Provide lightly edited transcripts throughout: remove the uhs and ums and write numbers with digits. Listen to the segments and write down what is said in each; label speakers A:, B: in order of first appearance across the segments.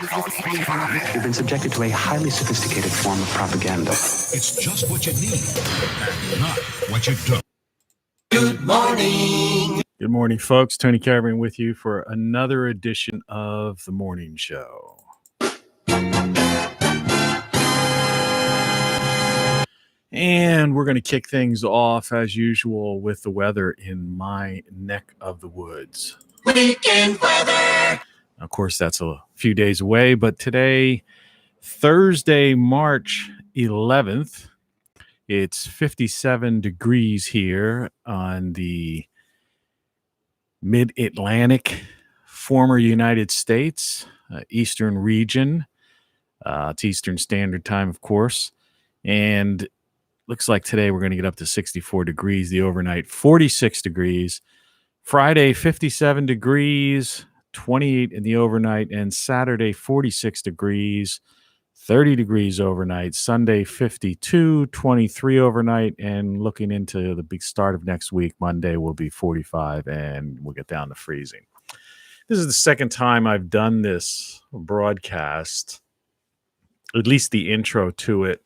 A: You've been subjected to a highly sophisticated form of propaganda.
B: It's just what you need and not what you don't.
C: Good morning.
D: Good morning, folks. Tony Caravan with you for another edition of The Morning Show. And we're going to kick things off, as usual, with the weather in my neck of the woods.
C: Weekend weather.
D: Of course, that's a few days away, but today, Thursday, March 11th, it's 57 degrees here on the Mid-Atlantic, former United States, Eastern region. It's Eastern Standard Time, of course. And looks like today we're going to get up to 64 degrees, the overnight 46 degrees. Friday, 57 degrees, 28 in the overnight, and Saturday, 46 degrees, 30 degrees overnight. Sunday, 52, 23 overnight, and looking into the big start of next week, Monday will be 45, and we'll get down to freezing. This is the second time I've done this broadcast, at least the intro to it.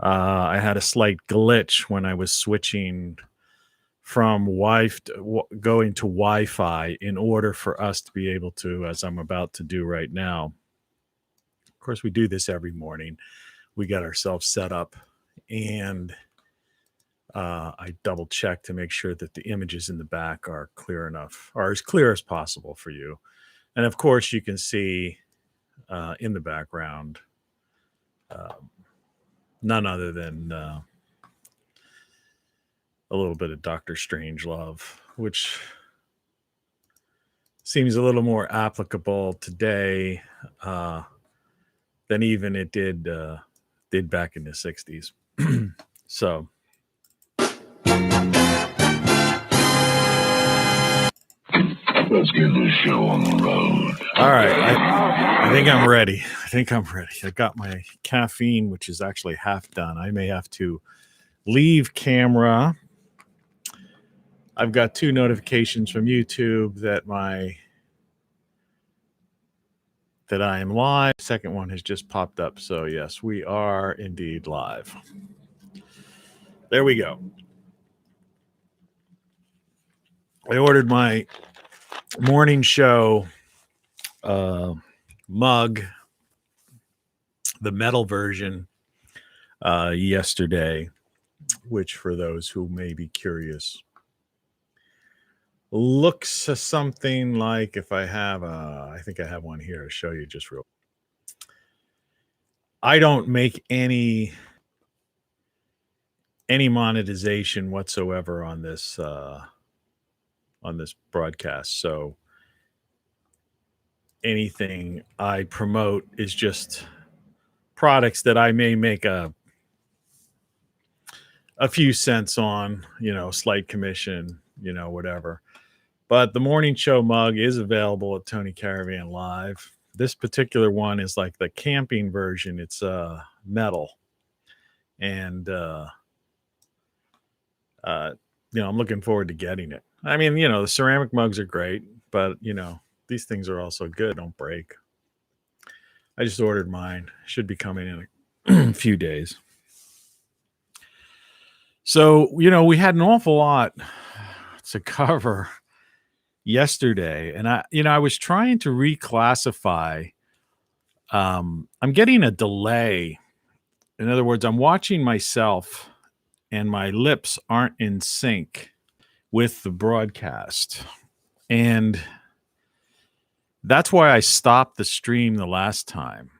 D: I had a slight glitch when I was switching from going to Wi-Fi in order for us to be able to, as I'm about to do right now. Of course, we do this every morning. We got ourselves set up, and I double check to make sure that the images in the back are clear enough, or as clear as possible for you. And of course, you can see in the background none other than a little bit of Dr. Strangelove, which seems a little more applicable today than even it did back in the 60s. So
B: Let's get this show on the road.
D: all right, I think I'm ready. I got my caffeine, which is actually half done. I may have to leave camera. I've got 2 notifications from YouTube that I am live. The second one has just popped up. So yes, we are indeed live. There we go. I ordered my morning show mug, the metal version, yesterday, which for those who may be curious, looks something like, if I have I think I have one here to show you just real. I don't make any monetization whatsoever on this broadcast, so anything I promote is just products that I may make a few cents on, slight commission, whatever. But the morning show mug is available at Tony Caravan Live. This particular one is like the camping version. It's metal. And, I'm looking forward to getting it. I mean, the ceramic mugs are great, but, these things are also good. Don't break. I just ordered mine. Should be coming in a few days. So, we had an awful lot to cover yesterday, and I was trying to reclassify. I'm getting a delay. In other words, I'm watching myself and my lips aren't in sync with the broadcast, and that's why I stopped the stream the last time.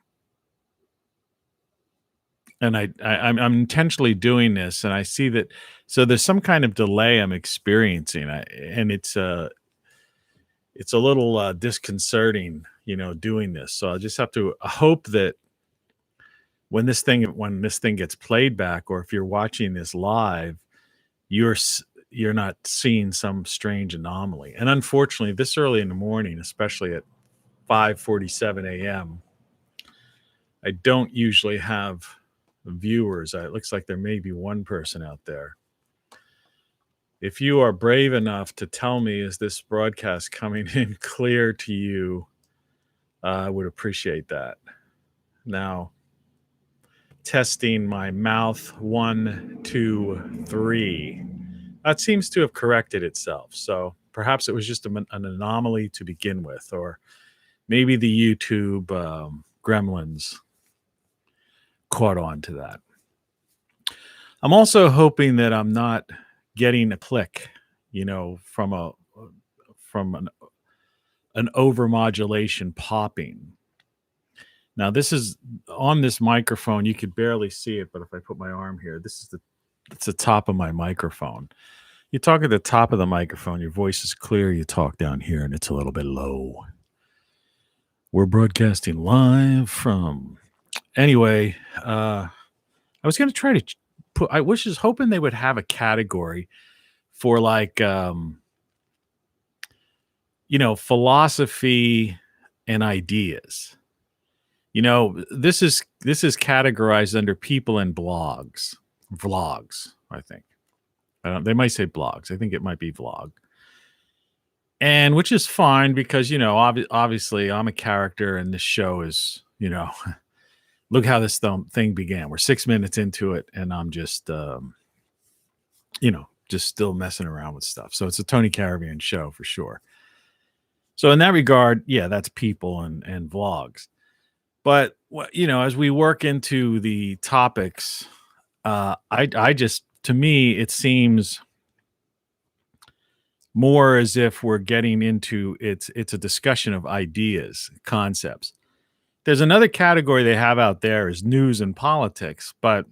D: And I'm intentionally doing this, and I see that, so there's some kind of delay I'm experiencing, and it's a little disconcerting, doing this. So I just have to hope that when this thing gets played back, or if you're watching this live, you're not seeing some strange anomaly. And unfortunately, this early in the morning, especially at 5:47 a.m., I don't usually have viewers. It looks like there may be one person out there. If you are brave enough to tell me, is this broadcast coming in clear to you I would appreciate that. Now, testing my mouth. 1, 2, 3. That seems to have corrected itself. So perhaps it was just an anomaly to begin with, or maybe the YouTube gremlins caught on to that. I'm also hoping that I'm not getting a click, from an overmodulation popping. Now, this is on this microphone. You could barely see it, but if I put my arm here, it's the top of my microphone. You talk at the top of the microphone, your voice is clear. You talk down here, and it's a little bit low. We're broadcasting live from. Anyway, I was going to try to put. I was hoping they would have a category for like, philosophy and ideas. This is categorized under people and vlogs, I think. They might say blogs. I think it might be vlog. And which is fine because, obviously I'm a character and this show is, look how this thing began. We're 6 minutes into it and I'm just, just still messing around with stuff. So it's a Tony Caravan show for sure. So in that regard, yeah, that's people and vlogs. But, as we work into the topics, I just, to me, it seems more as if we're getting into it's a discussion of ideas, concepts. There's another category they have out there is news and politics. But,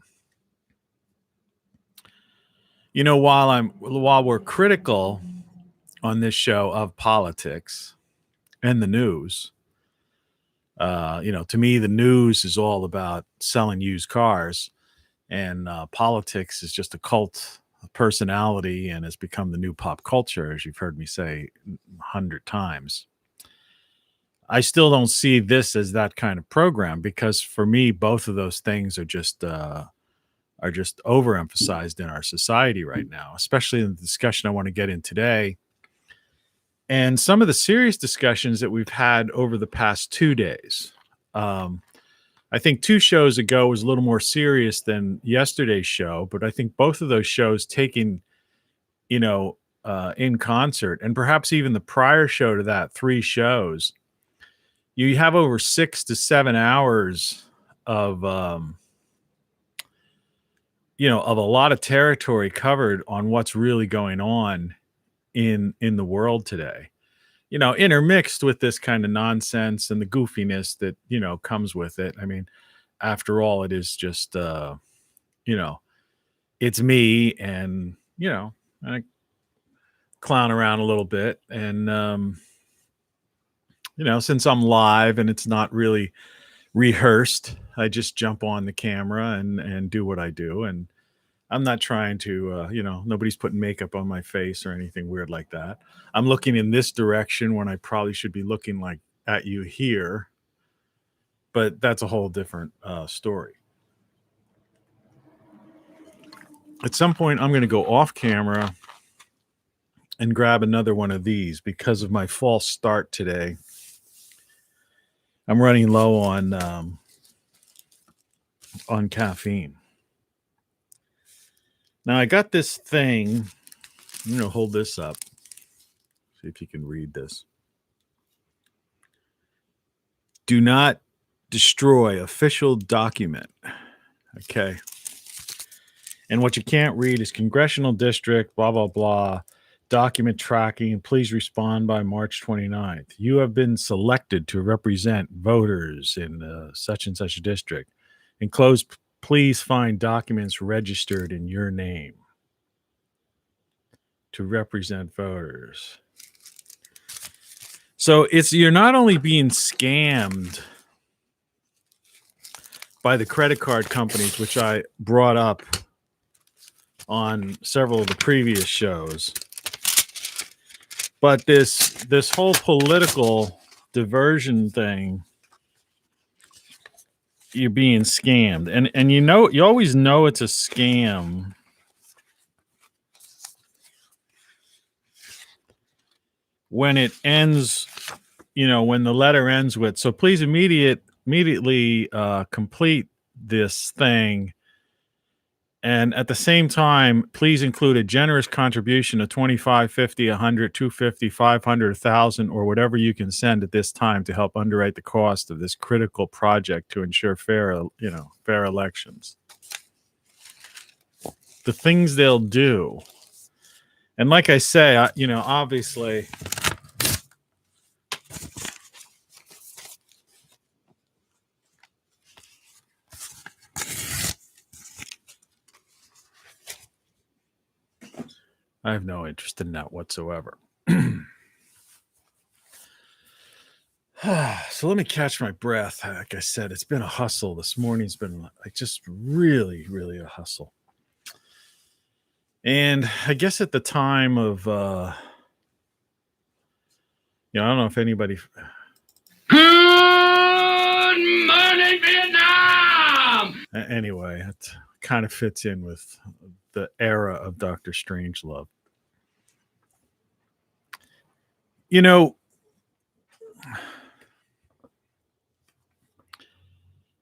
D: while we're critical on this show of politics and the news, to me, the news is all about selling used cars, and politics is just a cult personality and has become the new pop culture, as you've heard me say 100 times. I still don't see this as that kind of program because for me, both of those things are just overemphasized in our society right now, especially in the discussion I want to get in today. And some of the serious discussions that we've had over the past 2 days. I think 2 shows ago was a little more serious than yesterday's show, but I think both of those shows taken, in concert, and perhaps even the prior show to that, 3 shows, you have over 6 to 7 hours of, of a lot of territory covered on what's really going on in the world today. Intermixed with this kind of nonsense and the goofiness that, comes with it. I mean, after all, it is just, it's me and, I clown around a little bit. And, since I'm live and it's not really rehearsed, I just jump on the camera and do what I do. And I'm not trying to, nobody's putting makeup on my face or anything weird like that. I'm looking in this direction when I probably should be looking like at you here, but that's a whole different story. At some point, I'm going to go off camera and grab another one of these because of my false start today. I'm running low on caffeine. Now I got this thing. I'm going to hold this up. See if you can read this. Do not destroy official document. Okay. And what you can't read is congressional district, blah, blah, blah, document tracking. Please respond by March 29th. You have been selected to represent voters in such and such a district. Enclosed, please find documents registered in your name to represent voters. So you're not only being scammed by the credit card companies, which I brought up on several of the previous shows, but this whole political diversion thing, you're being scammed. And you always know it's a scam when it ends when the letter ends with, so please immediately complete this thing. And at the same time, please include a generous contribution of 25, 50, 100, 250, 500, 1,000, or whatever you can send at this time to help underwrite the cost of this critical project to ensure fair elections. The things they'll do. And like I say, obviously, I have no interest in that whatsoever. So let me catch my breath. Like I said, it's been a hustle. This morning's been like just really, really a hustle. And I guess at the time of, I don't know if anybody.
C: Good morning, Vietnam!
D: Anyway, it kind of fits in with the era of Dr. Strangelove.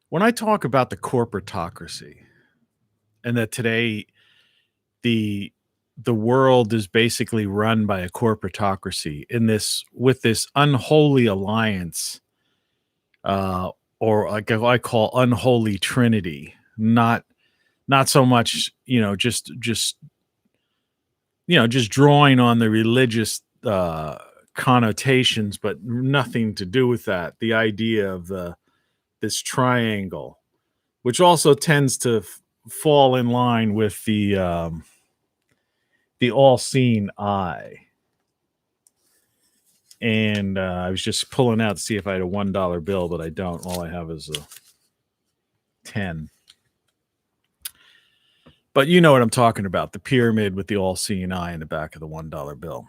D: When I talk about the corporatocracy and that today the world is basically run by a corporatocracy with this unholy alliance, or like I call unholy trinity, not so much, just drawing on the religious connotations, but nothing to do with that. The idea of this triangle, which also tends to fall in line with the all-seeing eye. And I was just pulling out to see if I had a $1 bill, but I don't. All I have is a 10. But you know what I'm talking about, the pyramid with the all-seeing eye in the back of the $1 bill.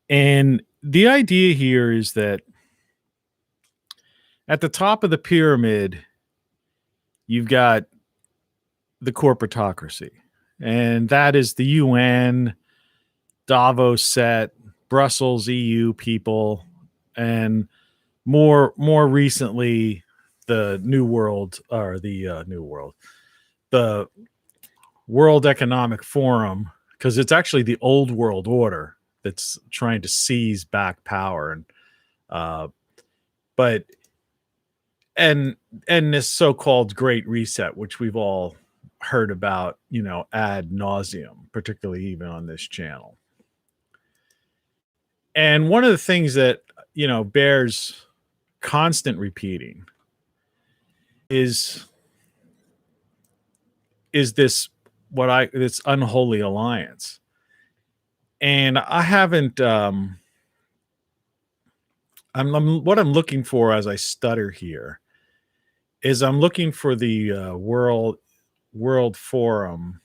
D: And the idea here is that at the top of the pyramid, you've got the corporatocracy. And that is the UN, Davos set, Brussels, EU people, and more recently, the New World, or the World Economic Forum, because it's actually the old world order that's trying to seize back power. And this so-called Great Reset, which we've all heard about, ad nauseum, particularly even on this channel. And one of the things that, bears constant repeating is this unholy alliance. And I haven't what I'm looking for as I stutter here is I'm looking for the World Forum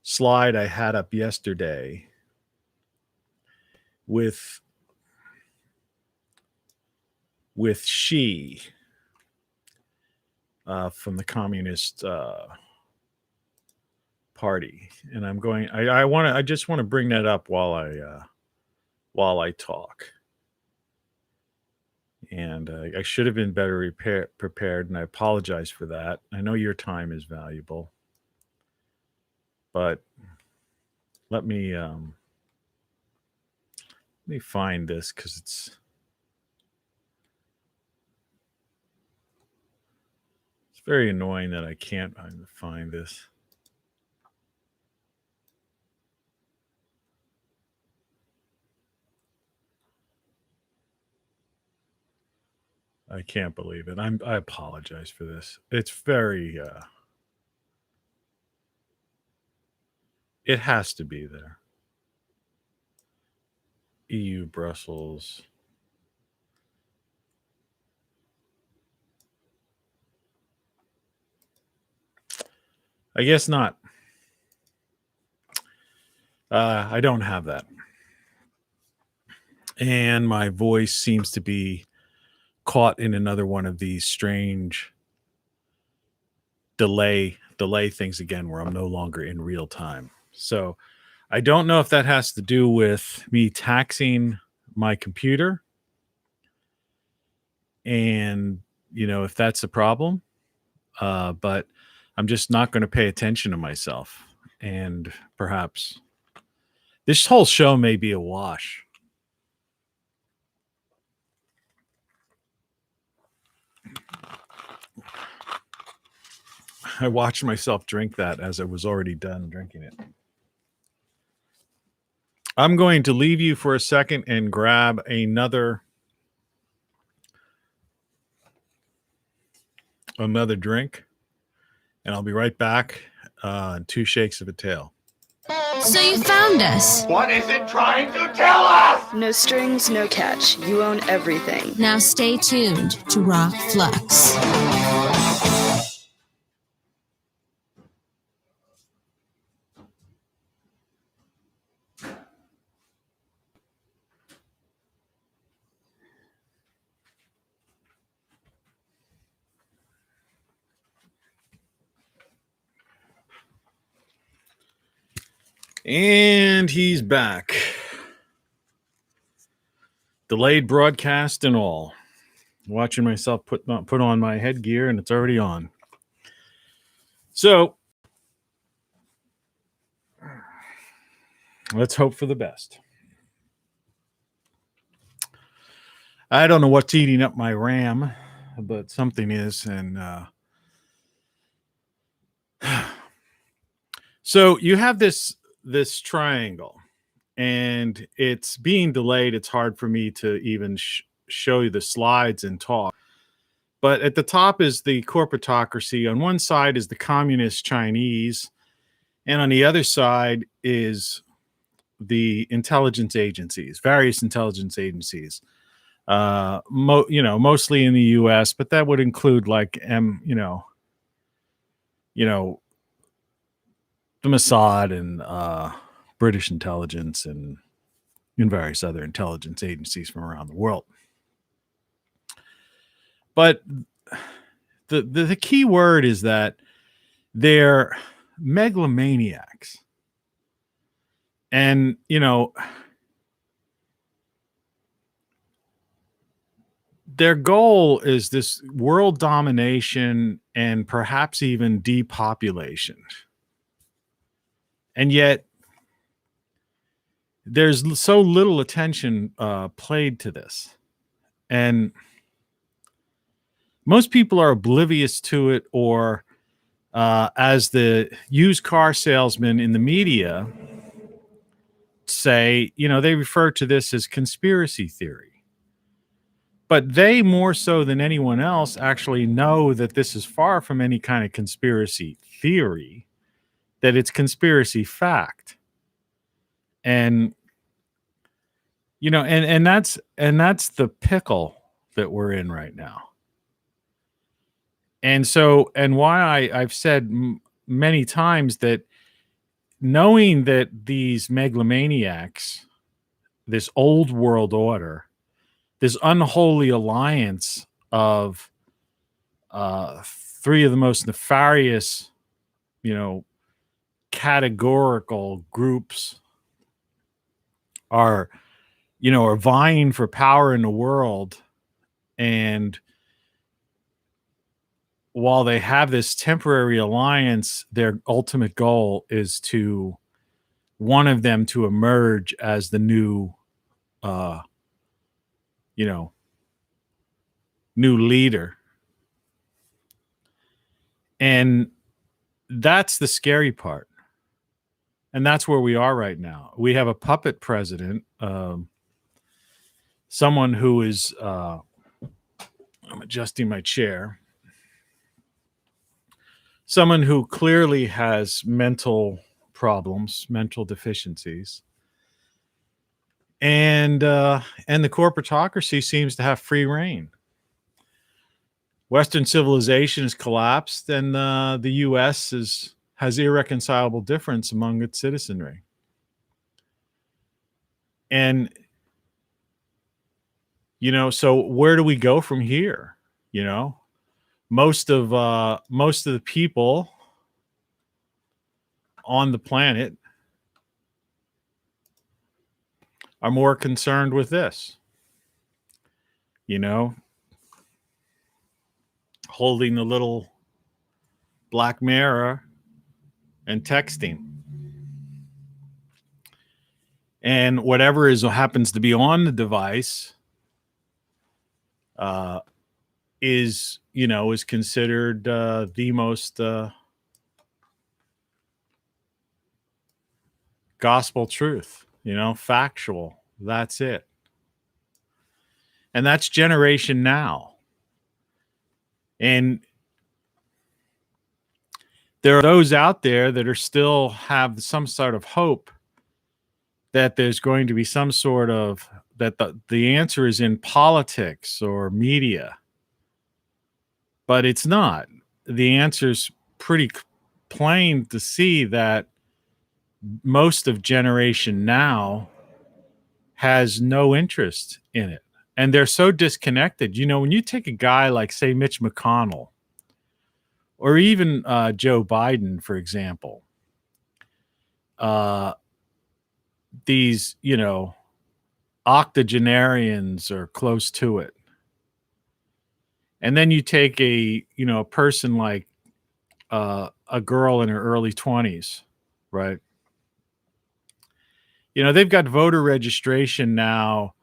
D: slide I had up yesterday with Xi from the Communist Party, and I just want to bring that up while I talk. And I should have been better prepared, and I apologize for that. I know your time is valuable, but let me find this, because it's very annoying that I can't find this. I can't believe it. I apologize for this. It's very it has to be there. EU Brussels. I guess not. I don't have that. And my voice seems to be caught in another one of these strange delay things again, where I'm no longer in real time. So I don't know if that has to do with me taxing my computer, and if that's a problem. But I'm just not going to pay attention to myself, and perhaps this whole show may be a wash. I watched myself drink that as I was already done drinking it. I'm going to leave you for a second and grab another drink, and I'll be right back. 2 shakes of a tail.
E: So you found us.
C: What is it trying to tell us?
F: No strings, no catch. You own everything.
E: Now stay tuned to Rock Flux.
D: And he's back. Delayed broadcast and all. Watching myself put on my headgear, and it's already on. So let's hope for the best. I don't know what's eating up my RAM, but something is. And so you have this triangle, and it's being delayed. It's hard for me to even show you the slides and talk. But at the top is the corporatocracy. On one side is the communist Chinese, and on the other side is the intelligence agencies, various intelligence agencies. Mostly in the U.S., but that would include like the Mossad and British intelligence and various other intelligence agencies from around the world. But the key word is that they're megalomaniacs. And, their goal is this world domination and perhaps even depopulation. And yet, there's so little attention played to this. And most people are oblivious to it, or as the used car salesman in the media say, they refer to this as conspiracy theory. But they, more so than anyone else, actually know that this is far from any kind of conspiracy theory, that it's conspiracy fact. And and that's the pickle that we're in right now. And so, and why I've said many times that knowing that these megalomaniacs, this old world order, this unholy alliance of 3 of the most nefarious, categorical groups are vying for power in the world. And while they have this temporary alliance, their ultimate goal is to one of them to emerge as the new new leader. And that's the scary part. And that's where we are right now. We have a puppet president, someone who is, I'm adjusting my chair, someone who clearly has mental problems, mental deficiencies. And the corporatocracy seems to have free reign. Western civilization has collapsed, and the U.S. has irreconcilable difference among its citizenry. And so where do we go from here? Most of the people on the planet are more concerned with this, you know, holding the little black mirror and texting. And whatever happens to be on the device is considered the most gospel truth, factual. That's it. And that's generation now. And there are those out there that are still have some sort of hope that there's going to be some sort of, that the answer is in politics or media. But it's not. The answer's pretty plain to see that most of generation now has no interest in it. And they're so disconnected. When you take a guy like, say, Mitch McConnell, or even Joe Biden, for example, these, octogenarians are close to it. And then you take a person like a girl in her early 20s, right? They've got voter registration now.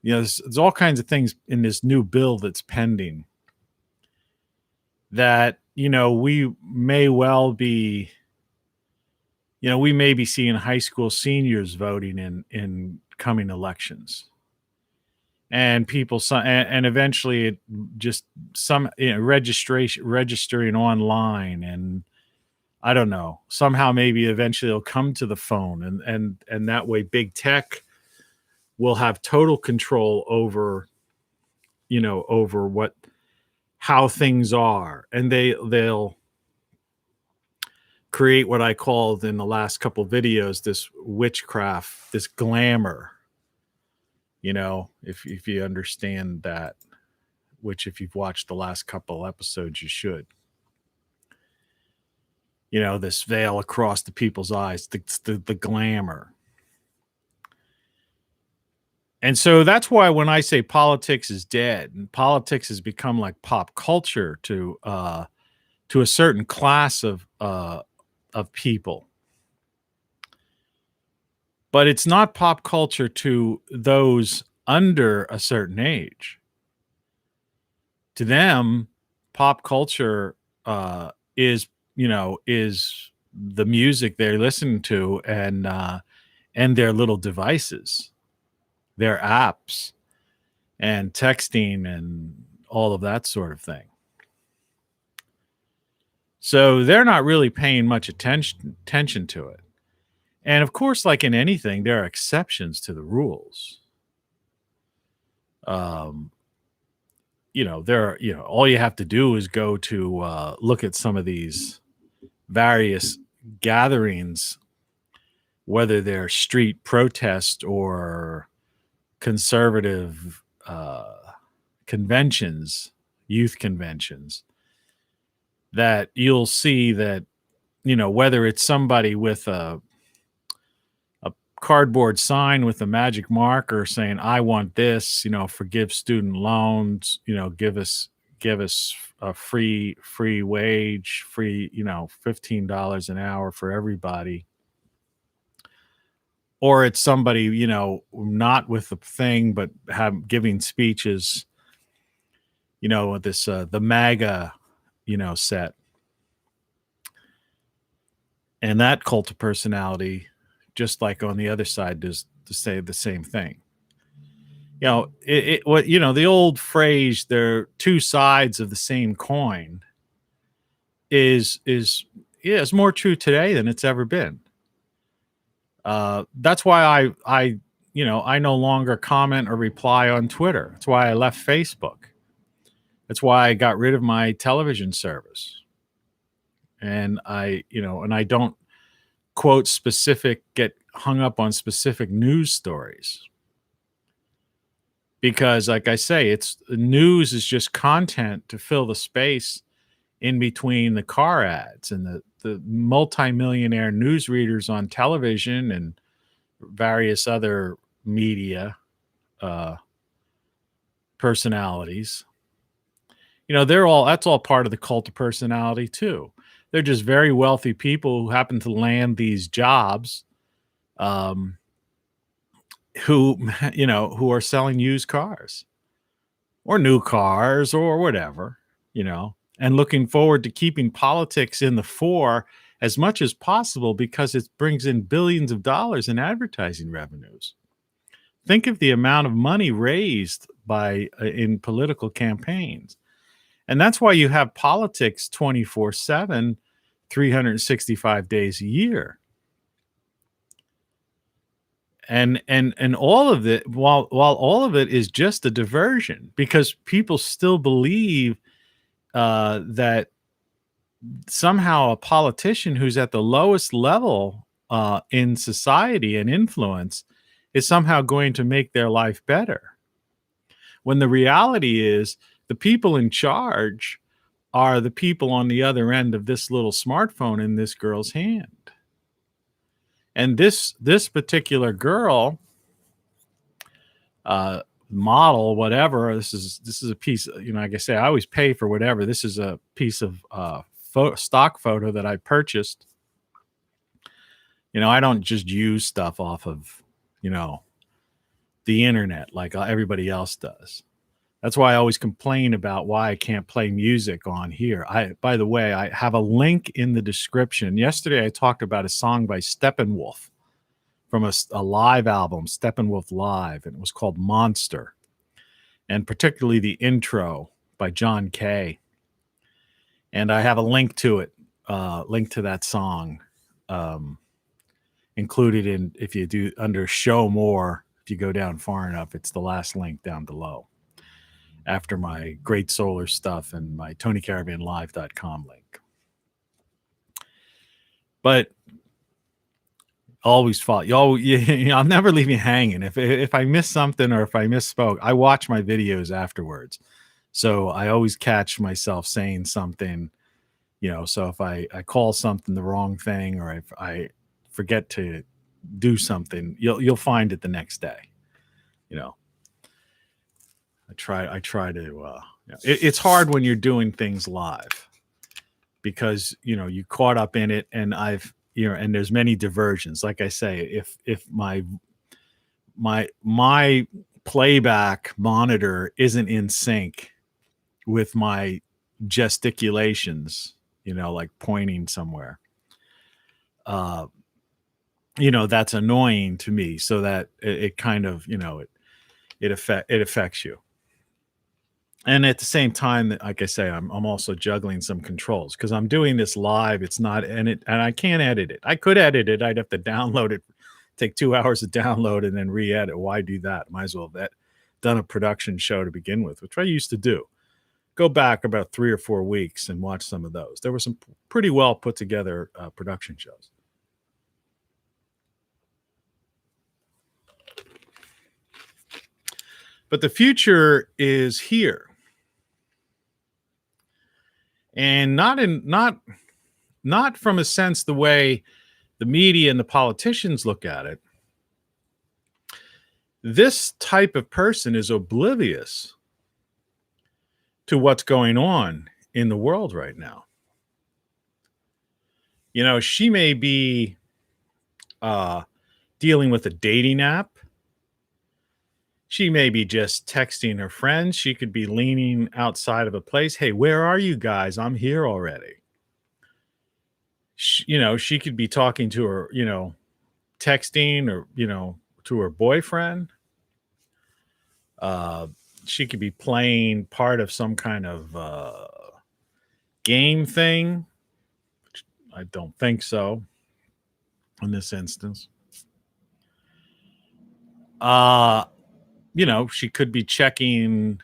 D: There's all kinds of things in this new bill that's pending that, we may well be, we may be seeing high school seniors voting in coming elections. And people, and eventually it just registering online, and I don't know, somehow maybe eventually it'll come to the phone, and that way big tech will have total control over, over how things are, and they'll create what I called in the last couple of videos, this witchcraft, this glamour. If you understand that, which if you've watched the last couple episodes, you should. This veil across the people's eyes, the glamour. And so that's why when I say politics is dead, and politics has become like pop culture to a certain class of people. But it's not pop culture to those under a certain age. To them, pop culture is the music they're listening to, and their little devices, their apps, and texting, and all of that sort of thing. So they're not really paying much attention to it. And of course, like in anything, there are exceptions to the rules. All you have to do is go to look at some of these various gatherings, whether they're street protest or conservative conventions, youth conventions, that you'll see that, whether it's somebody with a cardboard sign with a magic marker saying, I want this, forgive student loans, give us a free wage, free, $15 an hour for everybody. Or it's somebody, not with the thing, but giving speeches, this, the MAGA, set. And that cult of personality, just like on the other side, does to say the same thing. The old phrase, "there are two sides of the same coin," is more true today than it's ever been. That's why I no longer comment or reply on Twitter. That's why I left Facebook. That's why I got rid of my television service. And I don't get hung up on specific news stories. Because like I say, news is just content to fill the space in between the car ads and the multimillionaire newsreaders on television and various other media personalities, that's all part of the cult of personality too. They're just very wealthy people who happen to land these jobs, um, who are selling used cars or new cars or whatever, and looking forward to keeping politics in the fore as much as possible because it brings in billions of dollars in advertising revenues. Think of the amount of money raised in political campaigns. And that's why you have politics 24/7, 365 days a year. And all of it, while all of it is just a diversion, because people still believe that somehow a politician who's at the lowest level in society and influence is somehow going to make their life better. When the reality is the people in charge are the people on the other end of this little smartphone in this girl's hand. And this particular girl, model, whatever, this is a piece, like I say, I always pay for whatever. This is a piece of stock photo that I purchased. I don't just use stuff off of, the internet like everybody else does. That's why I always complain about why I can't play music on here. By the way, I have a link in the description. Yesterday, I talked about a song by Steppenwolf from a live album, Steppenwolf Live, and it was called Monster. And particularly the intro by John Kay. And I have a link to it, link to that song, included in, if you do under show more, if you go down far enough, it's the last link down below after my Great Solar stuff and my TonyCaravanLive.com link. But always follow I'll never leave you hanging. If I miss something or if I misspoke, I watch my videos afterwards. So I always catch myself saying something, so if I call something the wrong thing, or if I forget to do something, you'll find it the next day. I try to it's hard when you're doing things live because you caught up in it, and and there's many diversions. Like I say, if my playback monitor isn't in sync with my gesticulations, like pointing somewhere, that's annoying to me, so that it kind of, it affects you. And at the same time, like I say, I'm also juggling some controls because I'm doing this live. It's not, and I can't edit it. I could edit it. I'd have to download it, take 2 hours to download and then re-edit. Why do that? Might as well have done a production show to begin with, which I used to do. Go back about 3 or 4 weeks and watch some of those. There were some pretty well put together production shows. But the future is here. And not from a sense the way the media and the politicians look at it. This type of person is oblivious to what's going on in the world right now. She may be dealing with a dating app. She may be just texting her friends. She could be leaning outside of a place. Hey, where are you guys? I'm here already. She could be talking to her, texting or, to her boyfriend. She could be playing part of some kind of game thing. I don't think so in this instance. She could be checking,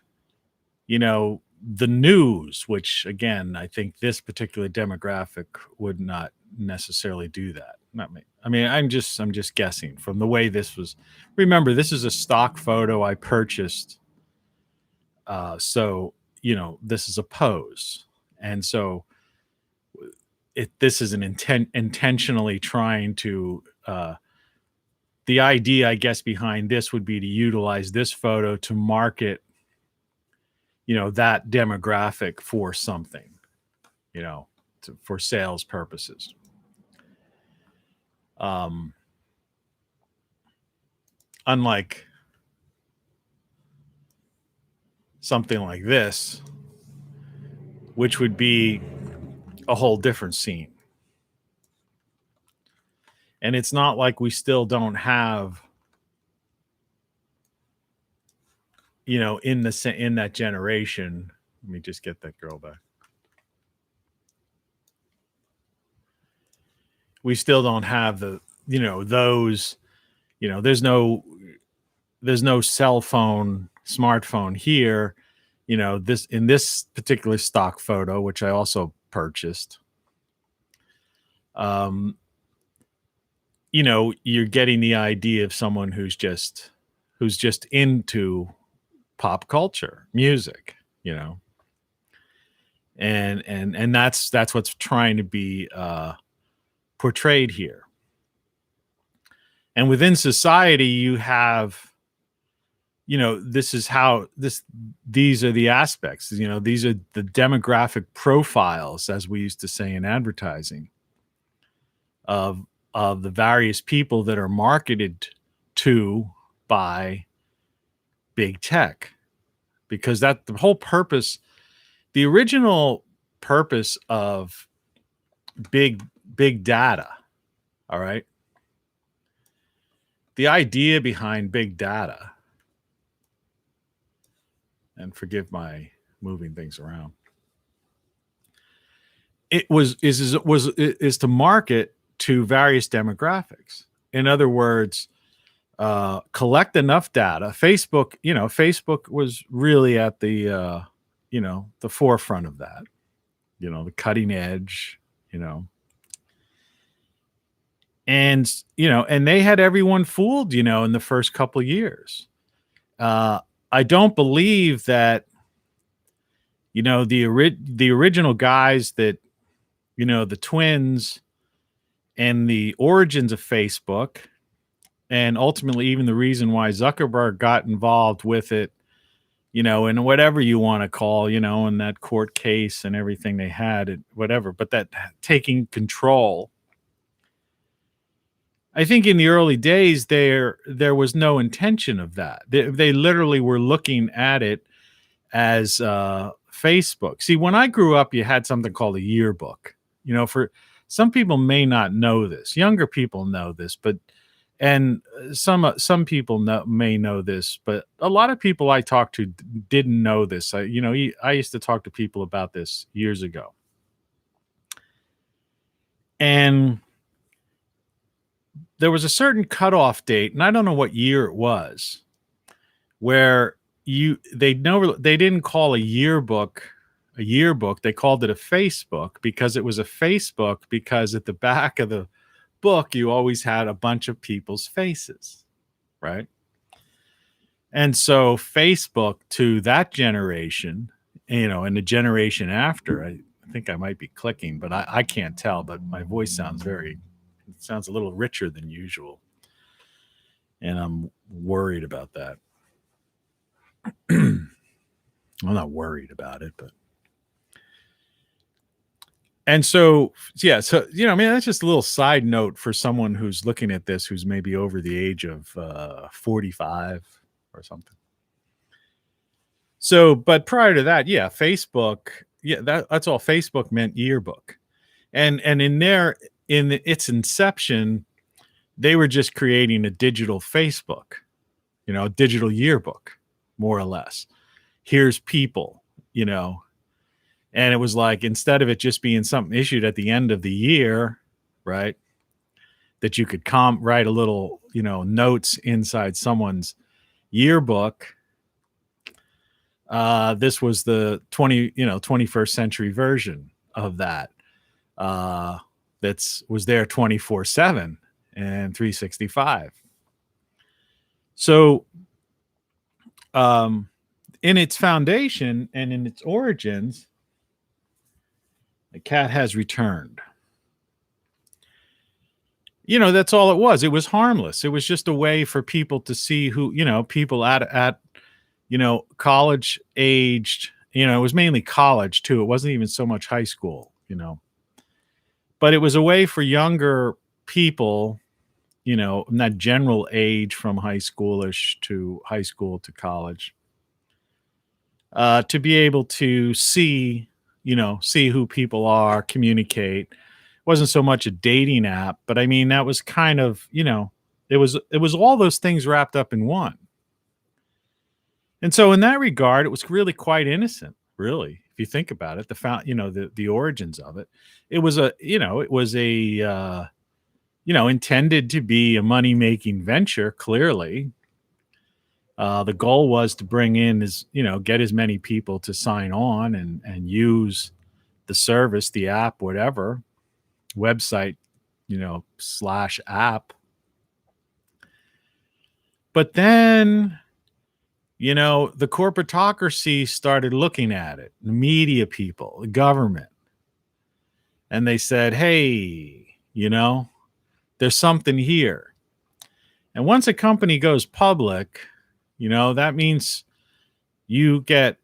D: the news, which again, I think this particular demographic would not necessarily do that. Not me. I mean, I'm just guessing from the way this was. Remember, this is a stock photo I purchased. So, this is a pose. And so this is an intentionally trying to the idea, I guess, behind this would be to utilize this photo to market, that demographic for something, for sales purposes. Unlike something like this, which would be a whole different scene. And it's not like we still don't have, in that generation. Let me just get that girl back. We still don't have the, those, there's no cell phone, smartphone here. This in this particular stock photo, which I also purchased. You're getting the idea of someone who's just into pop culture, music, and that's what's trying to be portrayed here. And within society, you have, these are the aspects, these are the demographic profiles, as we used to say in advertising, of the various people that are marketed to by big tech. Because that the whole purpose, the original purpose of big data, all right? The idea behind big data, and forgive my moving things around, is to market to various demographics. In other words, collect enough data. Facebook was really at the the forefront of that, the cutting edge, and they had everyone fooled, in the first couple of years. I don't believe that, the original guys that, the twins and the origins of Facebook, and ultimately even the reason why Zuckerberg got involved with it, and whatever you want to call, in that court case and everything they had, whatever, but that taking control. I think in the early days there was no intention of that. They literally were looking at it as Facebook. See, when I grew up, you had something called a yearbook. For some people may not know this. Younger people know this, and some people may know this, but a lot of people I talked to didn't know this. I used to talk to people about this years ago, and there was a certain cutoff date, and I don't know what year it was, where they didn't call a yearbook, they called it a Facebook, because it was a Facebook, because at the back of the book you always had a bunch of people's faces, right? And so Facebook, to that generation, and the generation after, I think I might be clicking, but I can't tell, but my voice sounds a little richer than usual, and I'm worried about that. I'm not worried about it, but and so, yeah, so, that's just a little side note for someone who's looking at this, who's maybe over the age of 45 or something. So, but prior to that, yeah, Facebook, that's all Facebook meant, yearbook. And in its inception, they were just creating a digital Facebook, a digital yearbook, more or less. Here's people, and it was like, instead of it just being something issued at the end of the year, right, that you could write a little, notes inside someone's yearbook. This was the 21st century version of that. Was there 24/7 and 365. So, in its foundation and in its origins, the cat has returned. That's all it was. It was harmless. It was just a way for people to see who, people at college aged, it was mainly college too. It wasn't even so much high school, but it was a way for younger people, in that general age from high schoolish to high school to college, to be able to see who people are, communicate. It wasn't so much a dating app, but I mean, that was kind of, it was all those things wrapped up in one. And so in that regard, it was really quite innocent, really, if you think about it, the origins of it. It was intended to be a money-making venture, clearly. The goal was to bring in get as many people to sign on and use the service, the app, whatever, website, / app. But then, the corporatocracy started looking at it, the media people, the government, and they said, hey, there's something here. And once a company goes public, that means you get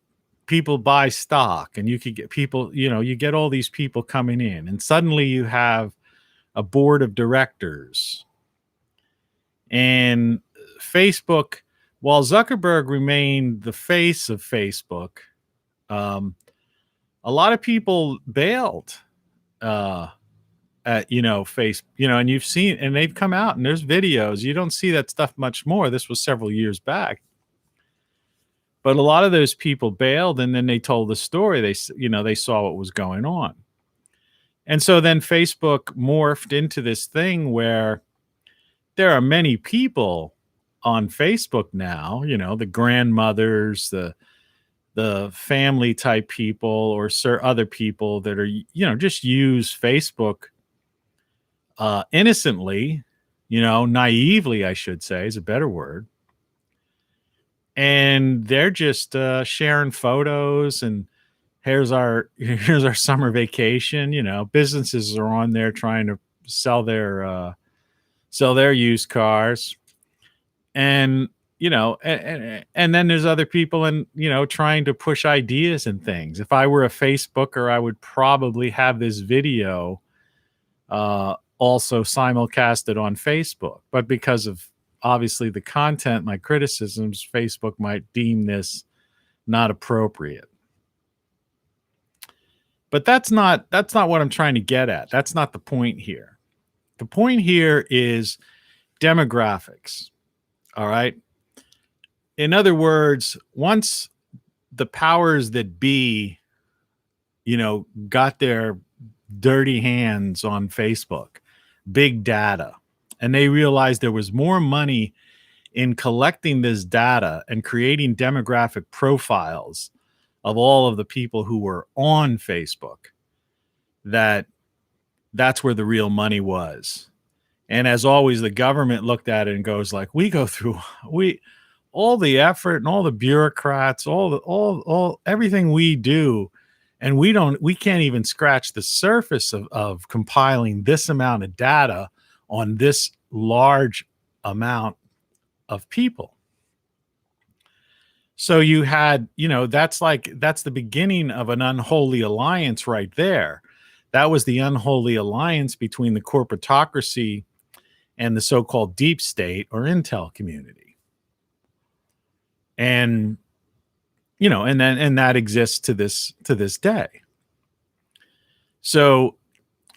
D: people buy stock, and you could get people, you get all these people coming in, and suddenly you have a board of directors. And Facebook, while Zuckerberg remained the face of Facebook, a lot of people bailed at face, and you've seen, and they've come out, and there's videos. You don't see that stuff much more. This was several years back, but a lot of those people bailed, and then they told the story. They saw what was going on, and so then Facebook morphed into this thing where there are many people on Facebook now, the grandmothers, the family type people, or other people that are, just use Facebook innocently, naively, I should say, is a better word. And they're just sharing photos, and here's our summer vacation. Businesses are on there trying to sell their used cars. And and then there's other people, and trying to push ideas and things. If I were a Facebooker, I would probably have this video also simulcasted on Facebook, but because of obviously the content, my criticisms, Facebook might deem this not appropriate. But that's not what I'm trying to get at. That's not the point here. The point here is demographics. All right. In other words, once the powers that be, got their dirty hands on Facebook, big data, and they realized there was more money in collecting this data and creating demographic profiles of all of the people who were on Facebook, that's where the real money was. And as always, the government looked at it and goes like, we go through all the effort and all the bureaucrats, all everything we do, and we can't even scratch the surface of compiling this amount of data on this large amount of people. So you had, that's the beginning of an unholy alliance right there. That was the unholy alliance between the corporatocracy and the so-called deep state or intel community. And, and that exists to this day. So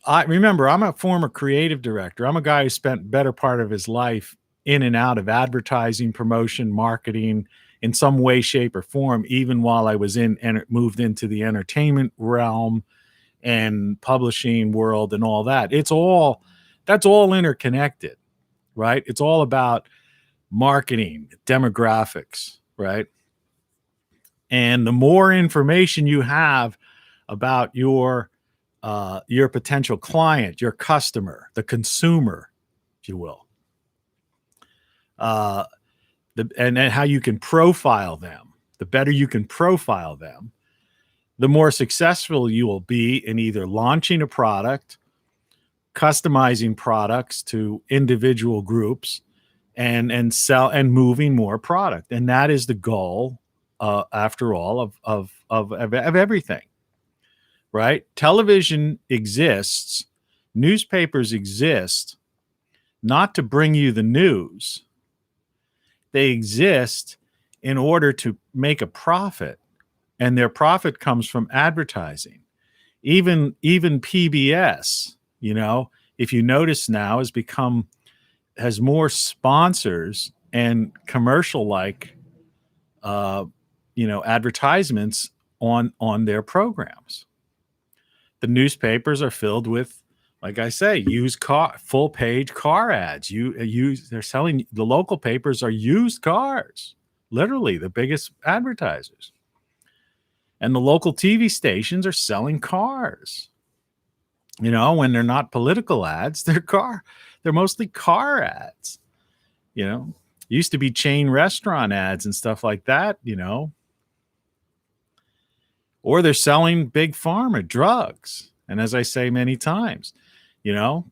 D: remember, I'm a former creative director. I'm a guy who spent better part of his life in and out of advertising, promotion, marketing in some way, shape, or form, even while I was moved into the entertainment realm and publishing world and all that. That's all interconnected, right? It's all about marketing, demographics, right? And the more information you have about your potential client, your customer, the consumer, if you will, and how you can profile them, the better you can profile them, the more successful you will be in either launching a product customizing products to individual groups and sell and moving more product. And that is the goal, after all, of everything, right? Television exists, newspapers exist not to bring you the news. They exist in order to make a profit, and their profit comes from advertising. Even PBS, if you notice now, has more sponsors and commercial like advertisements on their programs. The newspapers are filled with, like I say, used car, full page car ads. They're selling, the local papers are used cars, literally the biggest advertisers. And the local TV stations are selling cars. When they're not political ads, they're mostly car ads. Used to be chain restaurant ads and stuff like that, or they're selling big pharma drugs. And as I say many times, you'll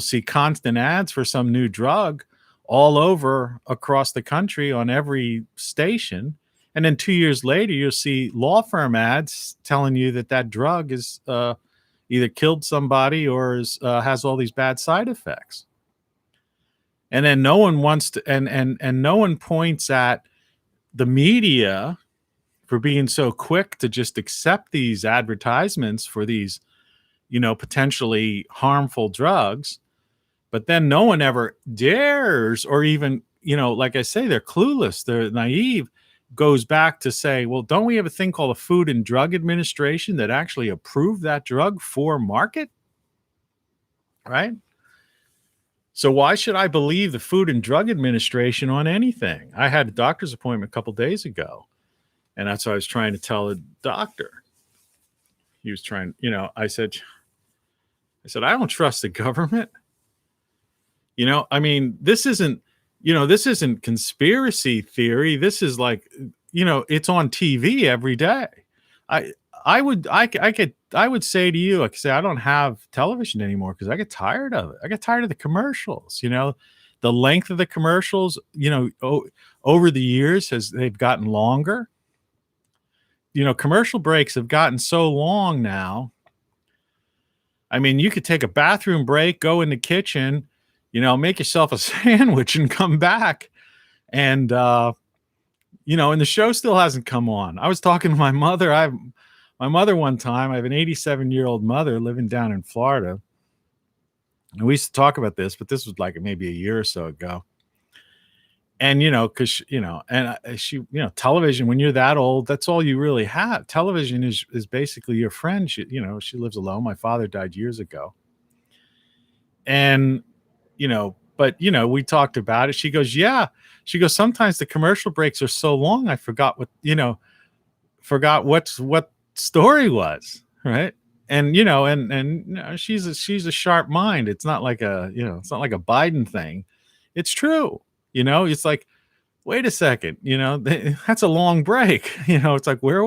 D: see constant ads for some new drug all over across the country on every station. And then 2 years later, you'll see law firm ads telling you that drug is either killed somebody or has all these bad side effects. And then no one wants to, and no one points at the media for being so quick to just accept these advertisements for these, potentially harmful drugs. But then no one ever dares, or even, like I say, they're clueless, they're naive, goes back to say, well, don't we have a thing called the Food and Drug Administration that actually approved that drug for market? Right? So why should I believe the Food and Drug Administration on anything? I had a doctor's appointment a couple days ago, and that's what I was trying to tell the doctor. He was trying, I said, I don't trust the government. This isn't conspiracy theory. This is like, it's on TV every day. I would say to you, I don't have television anymore because I get tired of it. I get tired of the commercials, the length of the commercials, over the years they've gotten longer. Commercial breaks have gotten so long now. You could take a bathroom break, go in the kitchen, make yourself a sandwich and come back. And, and the show still hasn't come on. I was talking to my mother. My mother one time, I have an 87-year-old mother living down in Florida. And we used to talk about this, but this was like maybe a year or so ago. And, because, she, television, when you're that old, that's all you really have. Television is basically your friend. She lives alone. My father died years ago. And, but, we talked about it. She goes, yeah. She goes, sometimes the commercial breaks are so long, I forgot what story was. Right. And, she's a sharp mind. It's not like it's not like a Biden thing. It's true. It's like, wait a second, that's a long break. It's like, where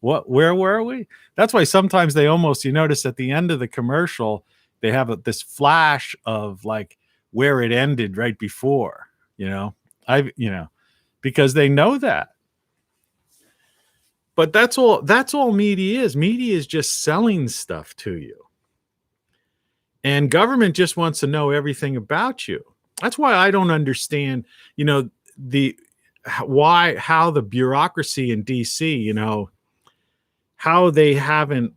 D: were we? That's why sometimes they almost, you notice at the end of the commercial, they have this flash of like where it ended right before, because they know that. But that's all media is. Media is just selling stuff to you. And government just wants to know everything about you. That's why I don't understand, how the bureaucracy in DC, how they haven't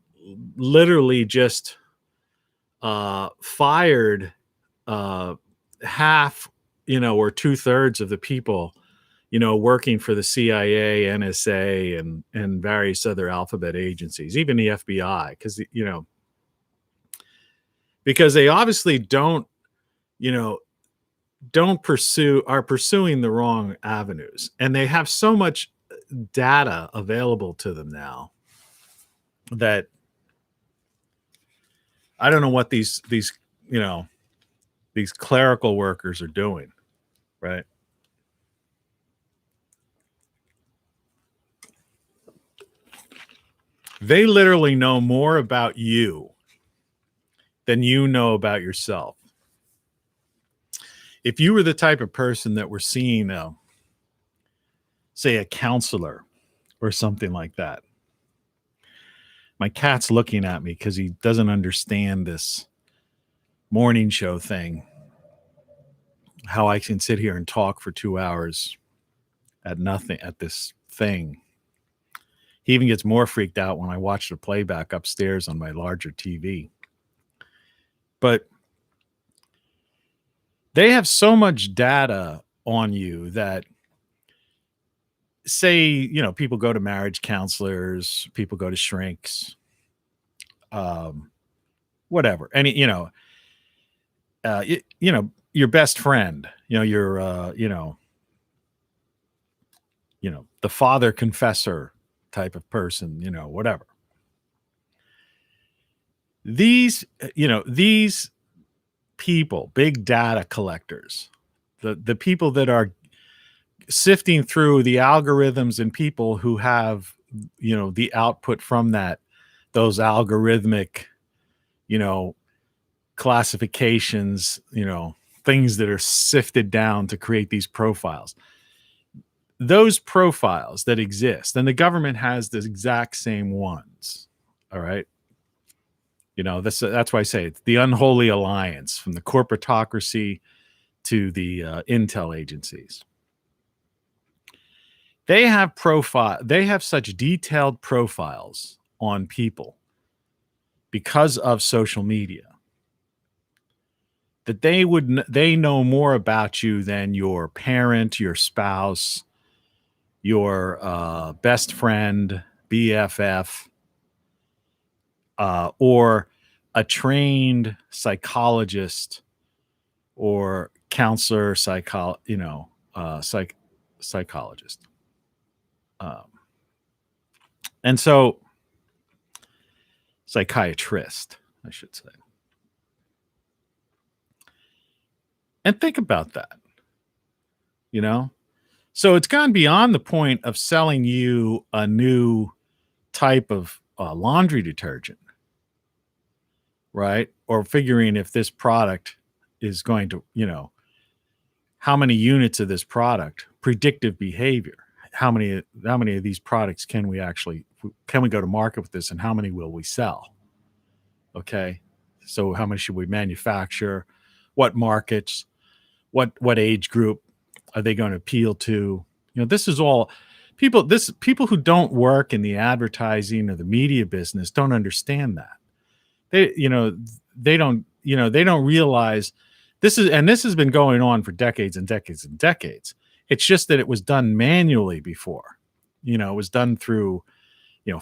D: literally just fired half, or 2/3 of the people, working for the CIA, NSA, and various other alphabet agencies, even the FBI, because they obviously are pursuing the wrong avenues, and they have so much data available to them now that I don't know what these clerical workers are doing, right? They literally know more about you than you know about yourself. If you were the type of person that we're seeing, say, a counselor or something like that. My cat's looking at me because he doesn't understand this morning show thing. How I can sit here and talk for 2 hours at nothing, at this thing. He even gets more freaked out when I watch the playback upstairs on my larger TV. But they have so much data on you that, say, you know, people go to marriage counselors, people go to shrinks, whatever. Any, you know, your best friend, your, the father confessor type of person, whatever. These people, big data collectors, the people that are sifting through the algorithms and people who have, the output from those algorithmic, classifications, things that are sifted down to create these profiles. Those profiles that exist, and the government has the exact same ones. All right. That's why I say it's the unholy alliance, from the corporatocracy to the intel agencies. They have such detailed profiles on people because of social media that they know more about you than your parent, your spouse, your best friend, BFF, or a trained psychologist or counselor, psychologist. And so, psychiatrist, I should say. And think about that, So it's gone beyond the point of selling you a new type of laundry detergent, right? Or figuring if this product is going to, how many units of this product, predictive behavior, how many of these products can we go to market with this, and how many will we sell? Okay. So how many should we manufacture? What markets? What age group are they going to appeal to? This is all people who don't work in the advertising or the media business don't understand that. They don't realize this has been going on for decades and decades and decades. It's just that it was done manually before. It was done through,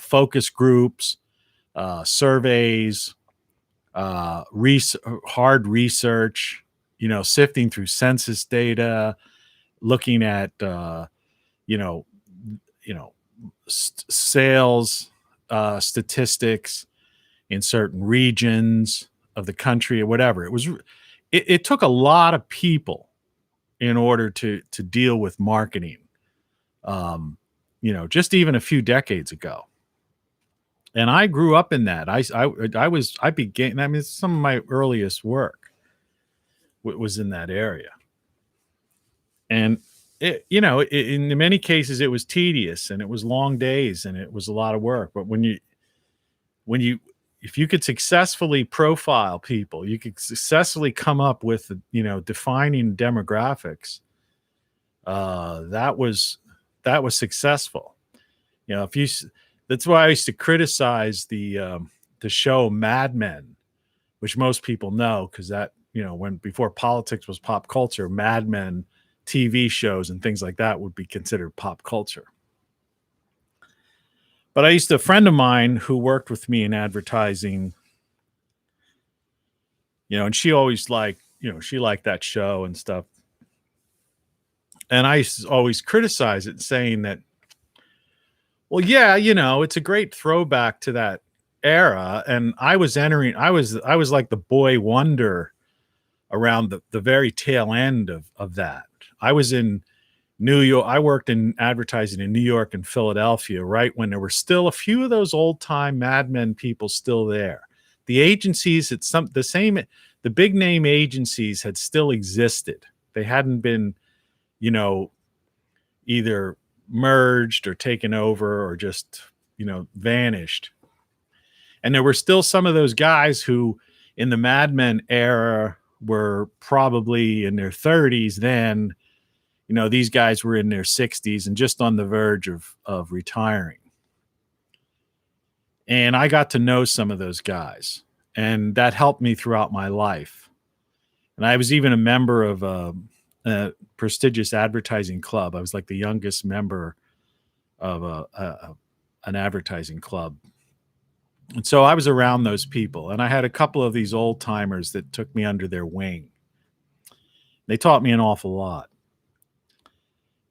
D: focus groups, surveys, hard research, sifting through census data, looking at, sales statistics in certain regions of the country or whatever. It took a lot of people in order to deal with marketing, just even a few decades ago. And I grew up in that. I began, some of my earliest work was in that area. And in many cases it was tedious and it was long days and it was a lot of work. But if you could successfully profile people, you could successfully come up with, defining demographics. That was successful. That's why I used to criticize the show Mad Men, which most people know, because that, before politics was pop culture, Mad Men TV shows and things like that would be considered pop culture. But a friend of mine who worked with me in advertising, and she always she liked that show and stuff. And I used to always criticize it, saying that, well, yeah, it's a great throwback to that era. And I was like the boy wonder around the very tail end of that. I was in New York. I worked in advertising in New York and Philadelphia, right when there were still a few of those old time Mad Men people still there. the agencies, the big name agencies had still existed. They hadn't been, either merged or taken over or just, vanished. And there were still some of those guys who in the Mad Men era were probably in their 30s then. These guys were in their 60s and just on the verge of retiring. And I got to know some of those guys, and that helped me throughout my life. And I was even a member of a prestigious advertising club. I was like the youngest member of an advertising club. And so I was around those people, and I had a couple of these old timers that took me under their wing. They taught me an awful lot.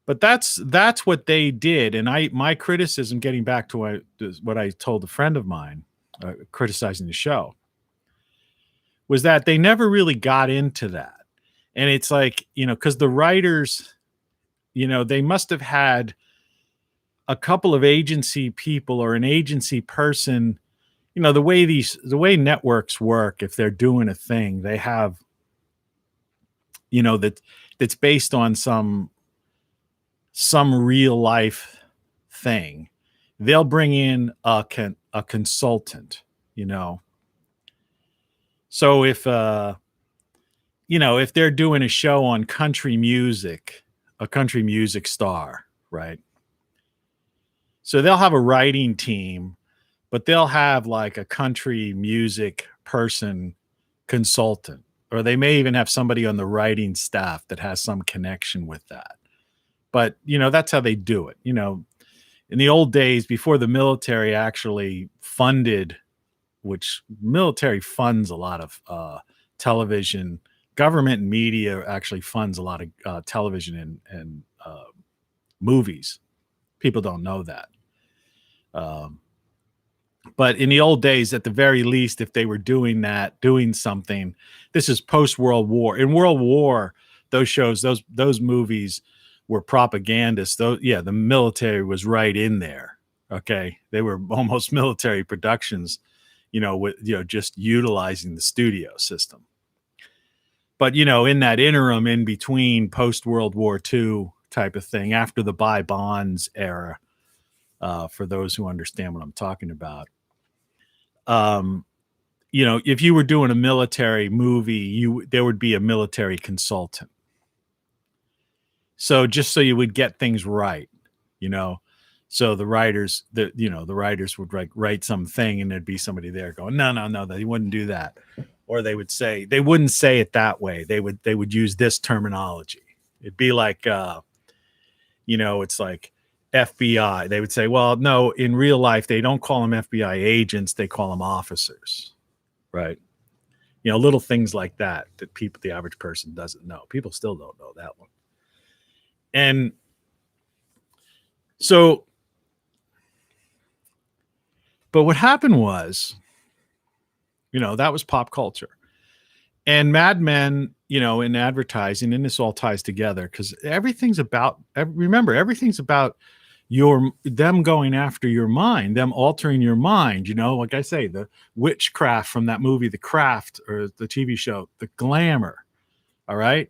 D: But that's what they did. And my criticism, getting back to what I told a friend of mine, criticizing the show, was that they never really got into that. And it's like, because the writers, they must have had a couple of agency people or an agency person. The way networks work, if they're doing a thing, they have, that's based on some real life thing. They'll bring in a consultant, So if if they're doing a show on country music, a country music star, right? So they'll have a writing team, but they'll have like a country music person consultant, or they may even have somebody on the writing staff that has some connection with that. But, that's how they do it. In the old days, before the military actually funded, which military funds a lot of television, government and media actually funds a lot of television and movies. People don't know that. But in the old days, at the very least, if they were doing something, this is post-World War. In World War, those shows, those movies were propagandists. The military was right in there. Okay. They were almost military productions, just utilizing the studio system. But, in that interim in between post-World War II type of thing, after the buy bonds era, for those who understand what I'm talking about, if you were doing a military movie, there would be a military consultant. So just so you would get things right, so the writers would write something and there'd be somebody there going, no, they wouldn't do that. Or they wouldn't say it that way. They would use this terminology. It'd be like, it's like FBI. They would say, well, no, in real life, they don't call them FBI agents. They call them officers. Right. Little things like that the average person doesn't know. People still don't know that one. And so, but what happened was, that was pop culture. And Mad Men, in advertising, and this all ties together because everything's about them going after your mind, them altering your mind, like I say, the witchcraft from that movie, The Craft, or the TV show, The Glamour. All right.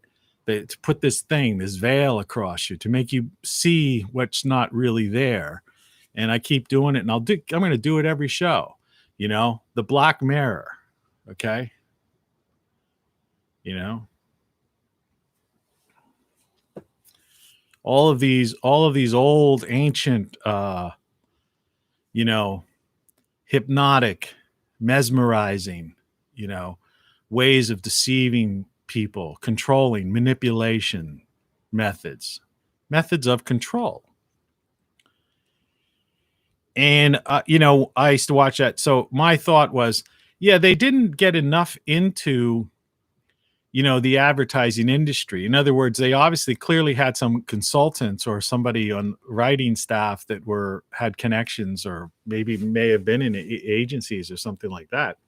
D: To put this veil across you to make you see what's not really there. And I keep doing it, and I'm going to do it every show, the Black Mirror. Okay. All of these old ancient, hypnotic, mesmerizing, ways of deceiving people, controlling, manipulation methods of control. And, I used to watch that. So my thought was, they didn't get enough into, the advertising industry. In other words, they obviously clearly had some consultants or somebody on writing staff that had connections, or maybe may have been in agencies or something like that.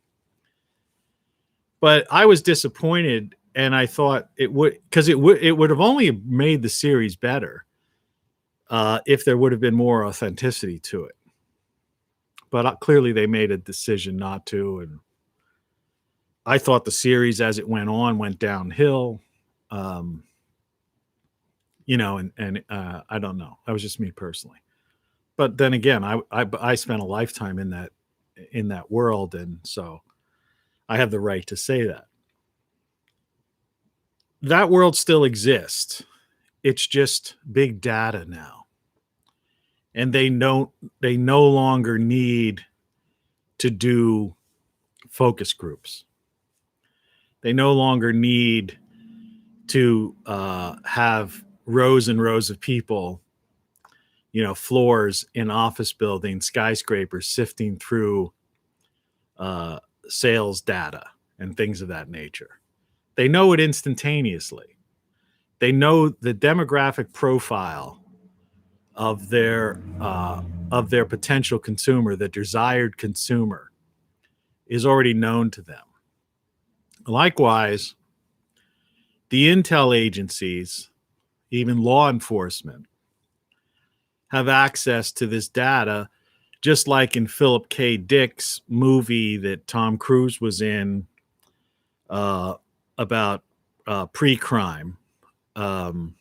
D: But I was disappointed, and I thought it would have only made the series better if there would have been more authenticity to it. But clearly they made a decision not to. And I thought the series as it went on went downhill. You know, and I don't know. That was just me personally. But then again, I spent a lifetime in that world, and so I have the right to say that. That world still exists. It's just big data now. And they no longer need to do focus groups. They no longer need to have rows and rows of people, you know, floors in office buildings, skyscrapers, sifting through sales data and things of that nature. They know it instantaneously. They know the demographic profile of their potential consumer, the desired consumer, is already known to them. Likewise, the intel agencies, even law enforcement, have access to this data, just like in Philip K. Dick's movie that Tom Cruise was in about pre-crime, whatever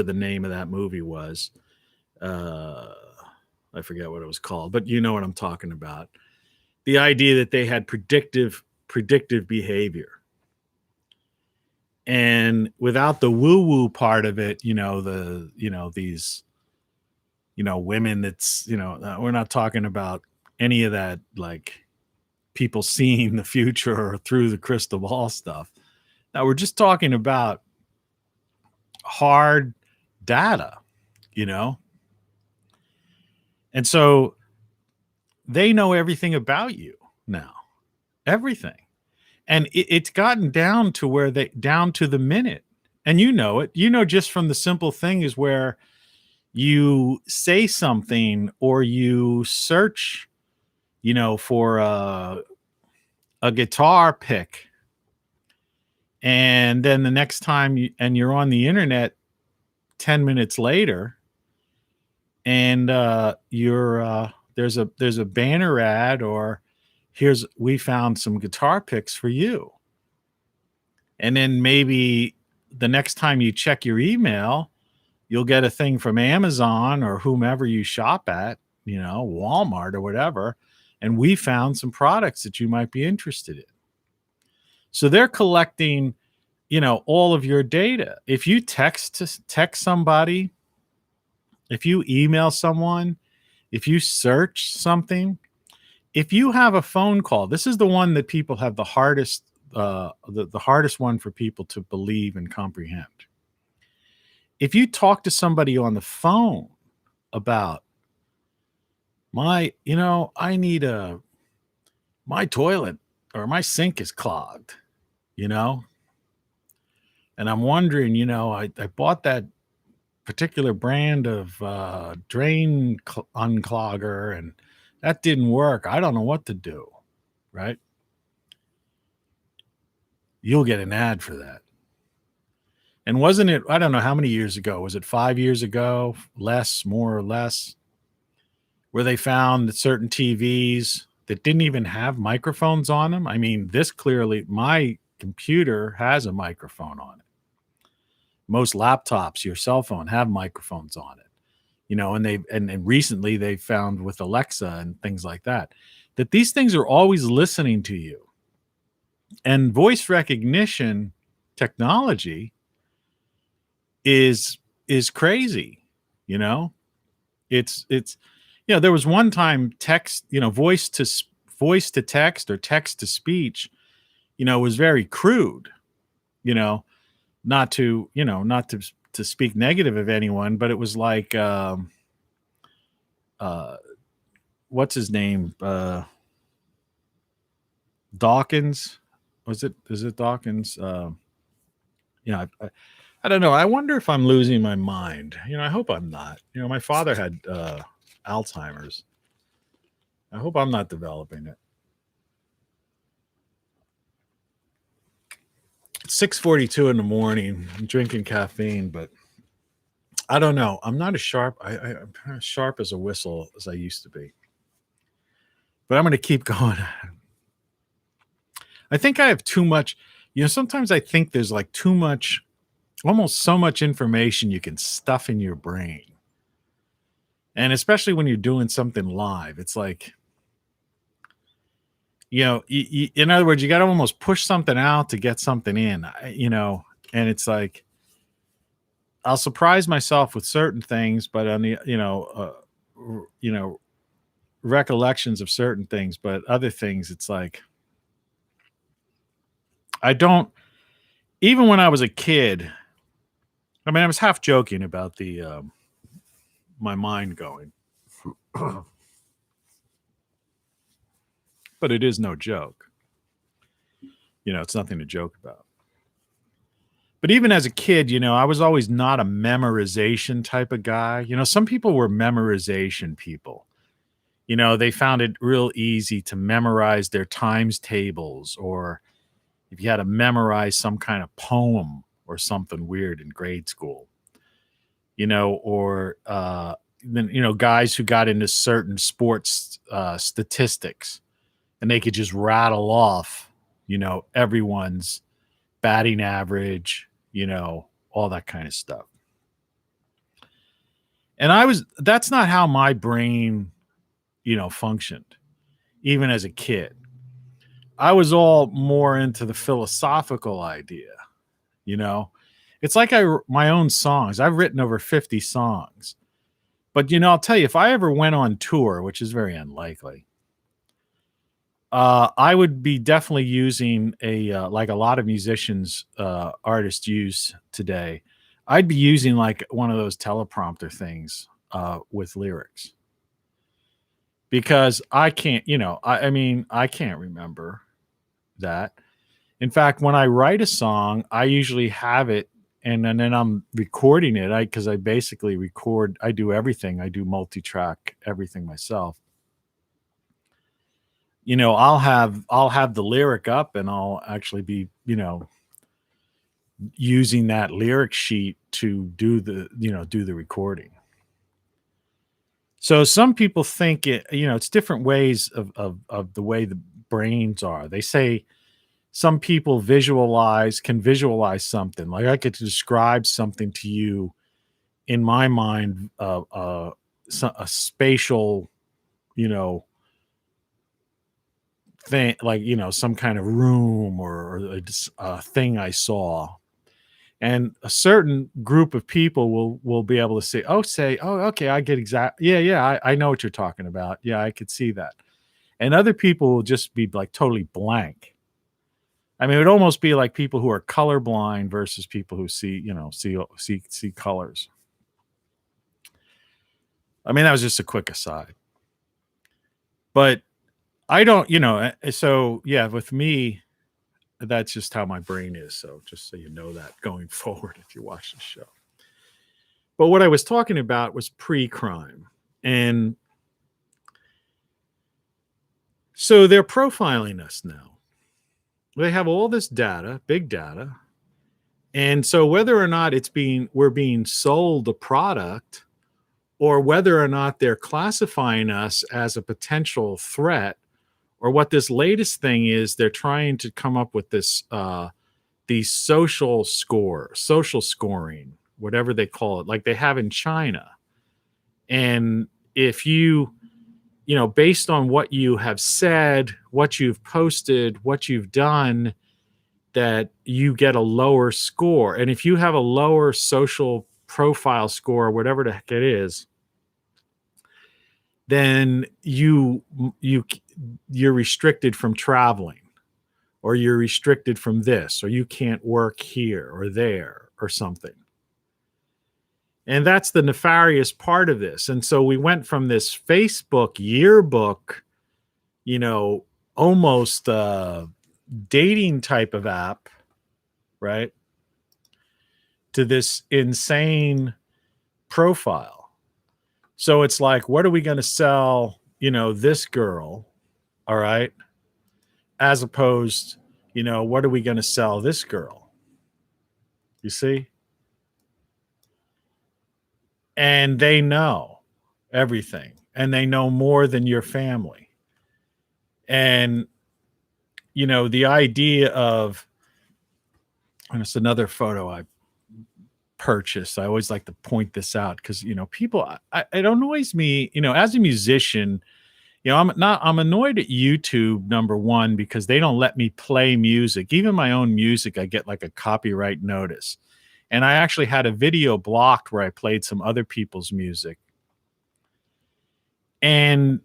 D: the name of that movie was. I forget what it was called, but you know what I'm talking about. The idea that they had predictive behavior. And without the woo-woo part of it, these, women that's, we're not talking about any of that, like people seeing the future or through the crystal ball stuff. Now we're just talking about hard data, and so they know everything about you now, everything. And it's gotten down to where down to the minute, and it, just from the simple thing is where you say something or you search, for a guitar pick. And then the next time you're on the internet 10 minutes later, and there's a banner ad, or we found some guitar picks for you. And then maybe the next time you check your email, you'll get a thing from Amazon or whomever you shop at, Walmart or whatever. And we found some products that you might be interested in. So they're collecting, all of your data. If you text somebody, if you email someone, if you search something, if you have a phone call, this is the one that people have the hardest, the hardest one for people to believe and comprehend. If you talk to somebody on the phone about I need my toilet or my sink is clogged, and I'm wondering, I bought that particular brand of drain unclogger and that didn't work. I don't know what to do, right? You'll get an ad for that. And wasn't it, I don't know how many years ago, was it 5 years ago, less, more or less, where they found that certain TVs that didn't even have microphones on them? I mean, my computer has a microphone on it. Most laptops, your cell phone, have microphones on it. And recently they found with Alexa and things like that these things are always listening to you. And voice recognition technology is crazy. It's there was one time text, voice to text or text to speech, was very crude, not to speak negative of anyone, but it was like what's his name, Dawkins, is it Dawkins? I don't know. I wonder if I'm losing my mind. I hope I'm not. My father had Alzheimer's. I hope I'm not developing it. It's 6:42 in the morning. I'm drinking caffeine, but I don't know. I'm not as sharp. I'm as sharp as a whistle as I used to be. But I'm going to keep going. I think I have too much, sometimes I think there's like too much, almost so much information you can stuff in your brain. And especially when you're doing something live, it's like, in other words, you got to almost push something out to get something in, and it's like, I'll surprise myself with certain things, but on the, recollections of certain things, but other things, it's like, I don't, even when I was a kid, I mean, I was half joking about the, my mind going, but it is no joke. It's nothing to joke about. But even as a kid, I was always not a memorization type of guy. Some people were memorization people. They found it real easy to memorize their times tables, or if you had to memorize some kind of poem or something weird in grade school, or then, guys who got into certain sports statistics, and they could just rattle off, everyone's batting average, all that kind of stuff. And that's not how my brain, functioned, even as a kid. I was all more into the philosophical idea, It's like my own songs. I've written over 50 songs. But, I'll tell you, if I ever went on tour, which is very unlikely, I would be definitely using like a lot of musicians, artists use today. I'd be using like one of those teleprompter things with lyrics, because I can't, I mean, I can't remember that. In fact, when I write a song, I usually have it, and then I'm recording it. Because I basically record, I do everything. I do multi-track everything myself. I'll have the lyric up, and I'll actually be, using that lyric sheet to do the recording. So some people think it's different ways of the way the brains are. They say some people can visualize something. Like I could describe something to you in my mind, a spatial, thing, like, some kind of room or a thing I saw. And a certain group of people will be able to say, oh, okay, I get yeah, I know what you're talking about. Yeah, I could see that. And other people will just be like totally blank. I mean, it would almost be like people who are colorblind versus people who see colors. I mean, that was just a quick aside. But I don't, so yeah, with me, that's just how my brain is. So just so you know that going forward, if you watch the show. But what I was talking about was pre-crime. And so they're profiling us now. They have all this data, big data. And so whether or not we're being sold a product, or whether or not they're classifying us as a potential threat, or what this latest thing is, they're trying to come up with this the social scoring, whatever they call it, like they have in China. And if based on what you have said, what you've posted, what you've done, that you get a lower score. And if you have a lower social profile score, whatever the heck it is, then you're restricted from traveling, or you're restricted from this, or you can't work here or there or something. And that's the nefarious part of this. And so we went from this Facebook yearbook, almost dating type of app, right, to this insane profile. So it's like, what are we going to sell, this girl, all right, as opposed, what are we going to sell this girl? You see? And they know everything, and they know more than your family. And the idea of, and it's another photo I purchased. I always like to point this out because, people, it annoys me, as a musician, I'm annoyed at YouTube, number one, because they don't let me play music. Even my own music, I get like a copyright notice. And I actually had a video blocked where I played some other people's music. And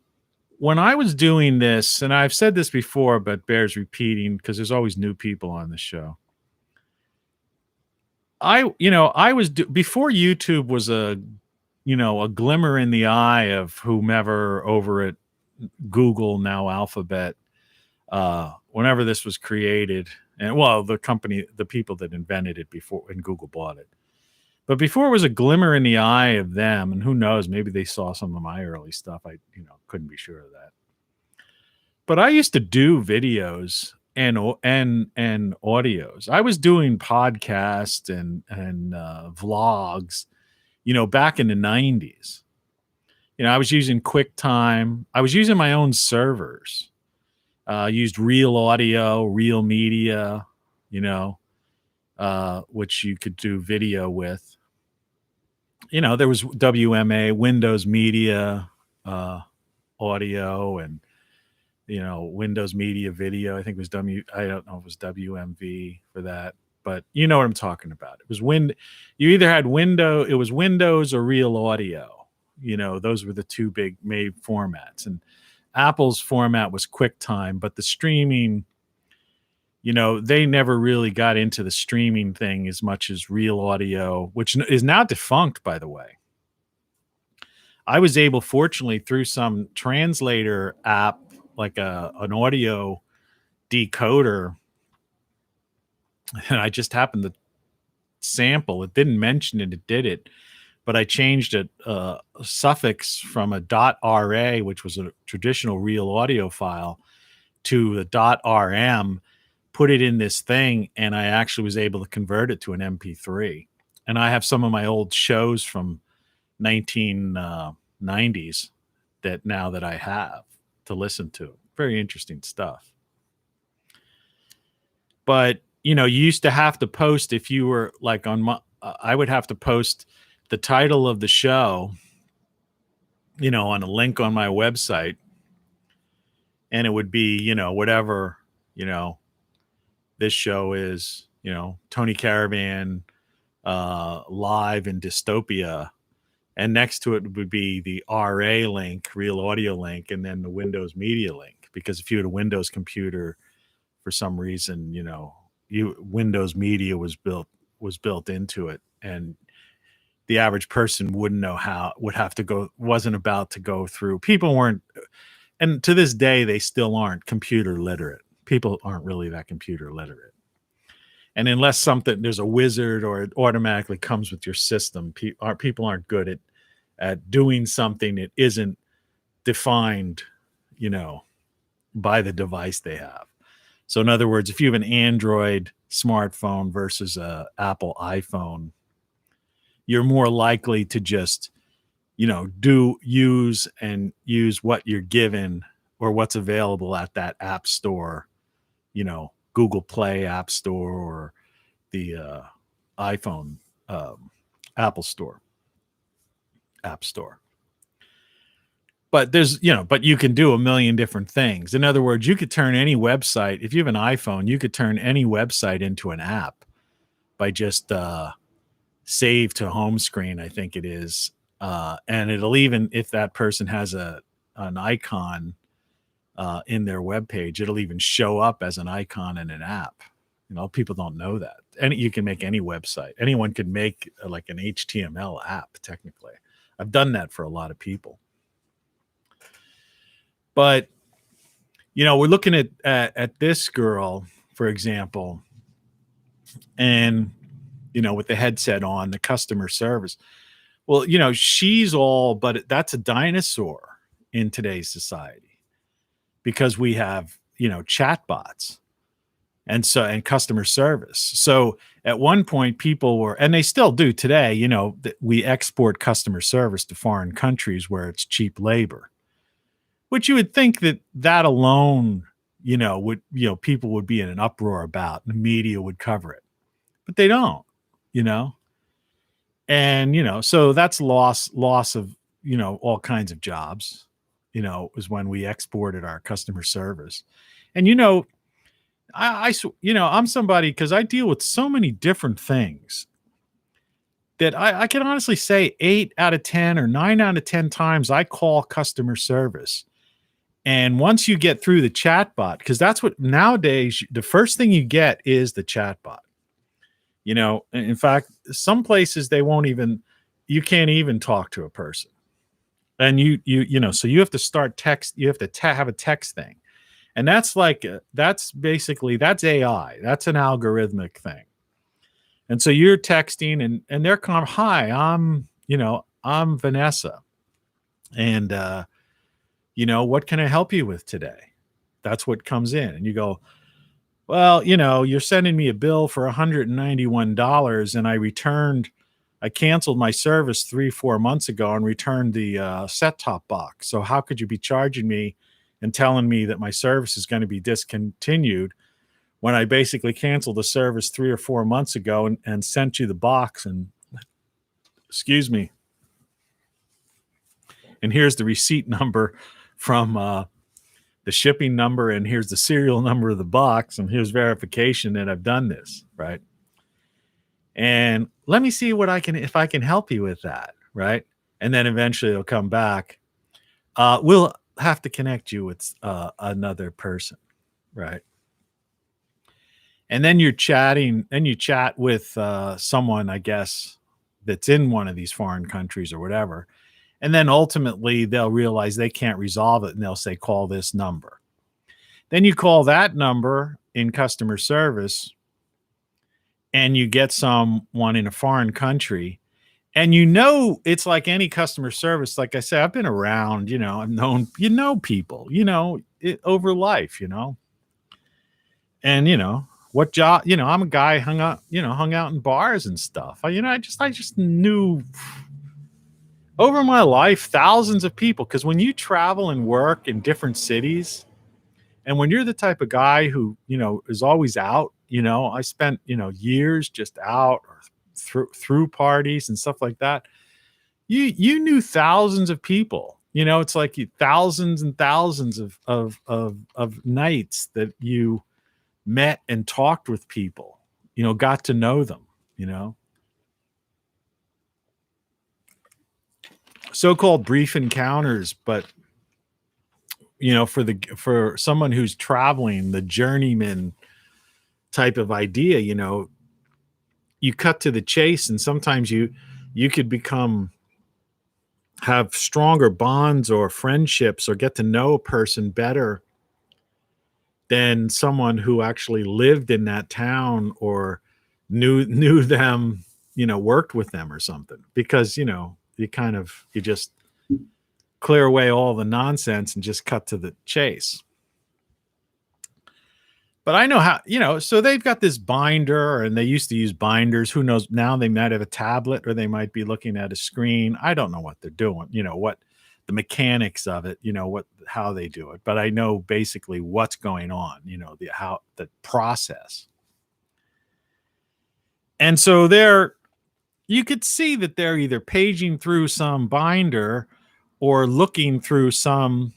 D: when I was doing this, and I've said this before, but bears repeating because there's always new people on the show. Before YouTube was a glimmer in the eye of whomever over at Google, now Alphabet, whenever this was created, and the people that invented it before, and Google bought it. But before it was a glimmer in the eye of them, and who knows, maybe they saw some of my early stuff. I couldn't be sure of that. But I used to do videos and audios. I was doing podcasts and vlogs, back in the 90s. I was using QuickTime. I was using my own servers. Used Real Audio, Real Media, which you could do video with. There was WMA, Windows Media Audio, and Windows Media Video. I think it was I don't know if it was WMV for that, but you know what I'm talking about. It was you either had it was Windows or Real Audio. Those were the two big main formats. And Apple's format was QuickTime, but the streaming, they never really got into the streaming thing as much as Real Audio, which is now defunct, by the way. I was able, fortunately, through some translator app, like an audio decoder, and I just happened to sample. It didn't mention it, it did it. But I changed a suffix from a .ra, which was a traditional Real Audio file, to the .rm, put it in this thing, and I actually was able to convert it to an MP3. And I have some of my old shows from 1990s that I have to listen to. Very interesting stuff. But, you used to have to post, if you were like I would have to post the title of the show, on a link on my website, and it would be, whatever, this show is, Tony Caravan live in Dystopia, and next to it would be the RA link, Real Audio link, and then the Windows Media link, because if you had a Windows computer, for some reason, Windows Media was built into it, and the average person wouldn't know how, wasn't about to go through. People weren't, and to this day, they still aren't computer literate. People aren't really that computer literate. And unless there's a wizard or it automatically comes with your system, people aren't good at doing something that isn't defined, by the device they have. So in other words, if you have an Android smartphone versus a Apple iPhone, you're more likely to just, use what you're given or what's available at that app store, Google Play App Store, or the iPhone Apple Store App Store. But but you can do a million different things. In other words, you could turn any website, if you have an iPhone, you could turn any website into an app by just save to home screen, I think it is. And it'll, even if that person has an icon in their webpage, it'll even show up as an icon in an app. People don't know that. And you can make any website. Anyone could make like an HTML app, technically. I've done that for a lot of people. But, we're looking at this girl, for example, and, with the headset on, the customer service. Well, she's all, but that's a dinosaur in today's society, because we have, chatbots and customer service. So at one point people were, and they still do today, that we export customer service to foreign countries where it's cheap labor, which you would think that alone, people would be in an uproar about, and the media would cover it, but they don't, and so that's loss of all kinds of jobs, is when we exported our customer service. And I'm somebody, because I deal with so many different things, that I can honestly say 8 out of 10 or 9 out of 10 times I call customer service. And once you get through the chatbot, because that's what nowadays, the first thing you get is the chatbot. In fact, some places you can't even talk to a person. And so you have to start text, you have to have a text thing. And that's that's AI. That's an algorithmic thing. And so you're texting and they're calling, hi, I'm Vanessa. And, what can I help you with today? That's what comes in. And you go, well, you're sending me a bill for $191 and I canceled my service 3-4 months ago and returned the set-top box. So how could you be charging me and telling me that my service is going to be discontinued when I basically canceled the service 3 or 4 months ago and sent you the box? And excuse me. And here's the receipt number from the shipping number, and here's the serial number of the box, and here's verification that I've done this, right? And let me see if I can help you with that, right? And then eventually they'll come back. We'll have to connect you with another person, right? And then you're chatting, and you chat with someone, I guess, that's in one of these foreign countries or whatever. And then ultimately they'll realize they can't resolve it, and they'll say, call this number. Then you call that number in customer service, and you get someone in a foreign country. And it's like any customer service. Like I said, I've been around, I've known, people, over life, and, what job, I'm a guy hung out in bars and stuff. I just knew over my life, thousands of people. Because when you travel and work in different cities, and when you're the type of guy who, is always out, I spent, years just out or through parties and stuff like that. You knew thousands of people. It's like thousands and thousands of nights that you met and talked with people, got to know them, so-called brief encounters. But for someone who's traveling, the journeyman type of idea, you cut to the chase, and sometimes you could have stronger bonds or friendships or get to know a person better than someone who actually lived in that town or knew them, worked with them or something, because you just clear away all the nonsense and just cut to the chase. But I know how, so they've got this binder, and they used to use binders. Who knows? Now they might have a tablet, or they might be looking at a screen. I don't know what they're doing, what the mechanics of it, how they do it. But I know basically what's going on, the process. And so you could see that they're either paging through some binder or looking through some,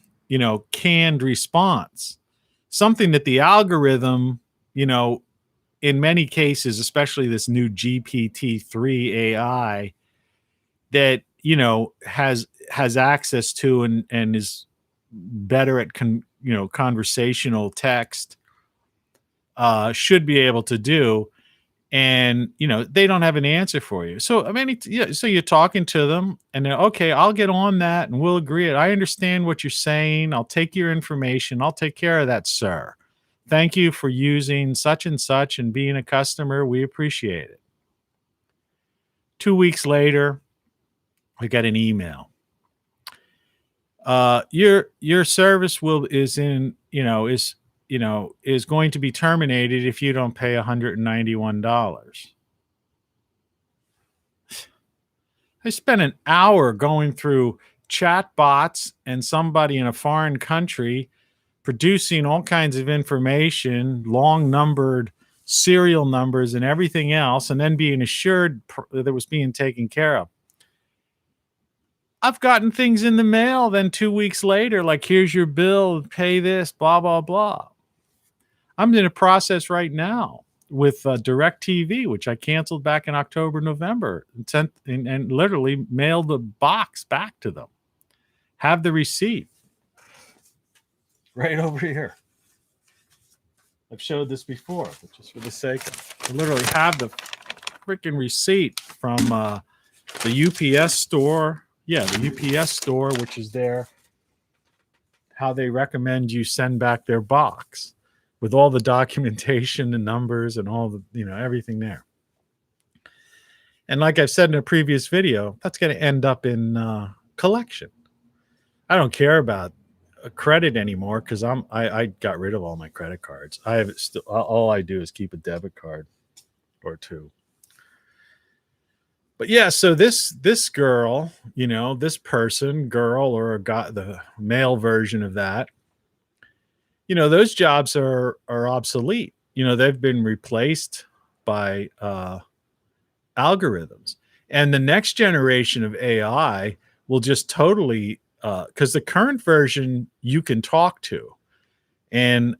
D: canned response. Something that the algorithm, in many cases, especially this new GPT-3 AI, that, has access to and is better at, conversational text, should be able to do. And, they don't have an answer for you. So, so you're talking to them, and they're, okay, I'll get on that and we'll agree. I understand what you're saying. I'll take your information. I'll take care of that, sir. Thank you for using such and such and being a customer. We appreciate it. 2 weeks later, I got an email. Your service is going to be terminated if you don't pay $191. I spent an hour going through chat bots and somebody in a foreign country producing all kinds of information, long numbered serial numbers and everything else, and then being assured that it was being taken care of. I've gotten things in the mail then 2 weeks later, like, here's your bill, pay this, blah, blah, blah. I'm in a process right now with DirecTV, which I canceled back in October, November, and sent and literally mailed the box back to them. Have the receipt right over here. I've showed this before, but just for the sake of, I literally have the freaking receipt from the UPS store. Yeah, the UPS store, which is there, how they recommend you send back their box with all the documentation and numbers and all the, everything there. And like I've said in a previous video, that's going to end up in collection. I don't care about a credit anymore because I got rid of all my credit cards. I have still, all I do is keep a debit card or two. But yeah, so this girl, this person, girl, or a guy, the male version of that, those jobs are obsolete. They've been replaced by algorithms, and the next generation of AI will just totally, because the current version you can talk to, and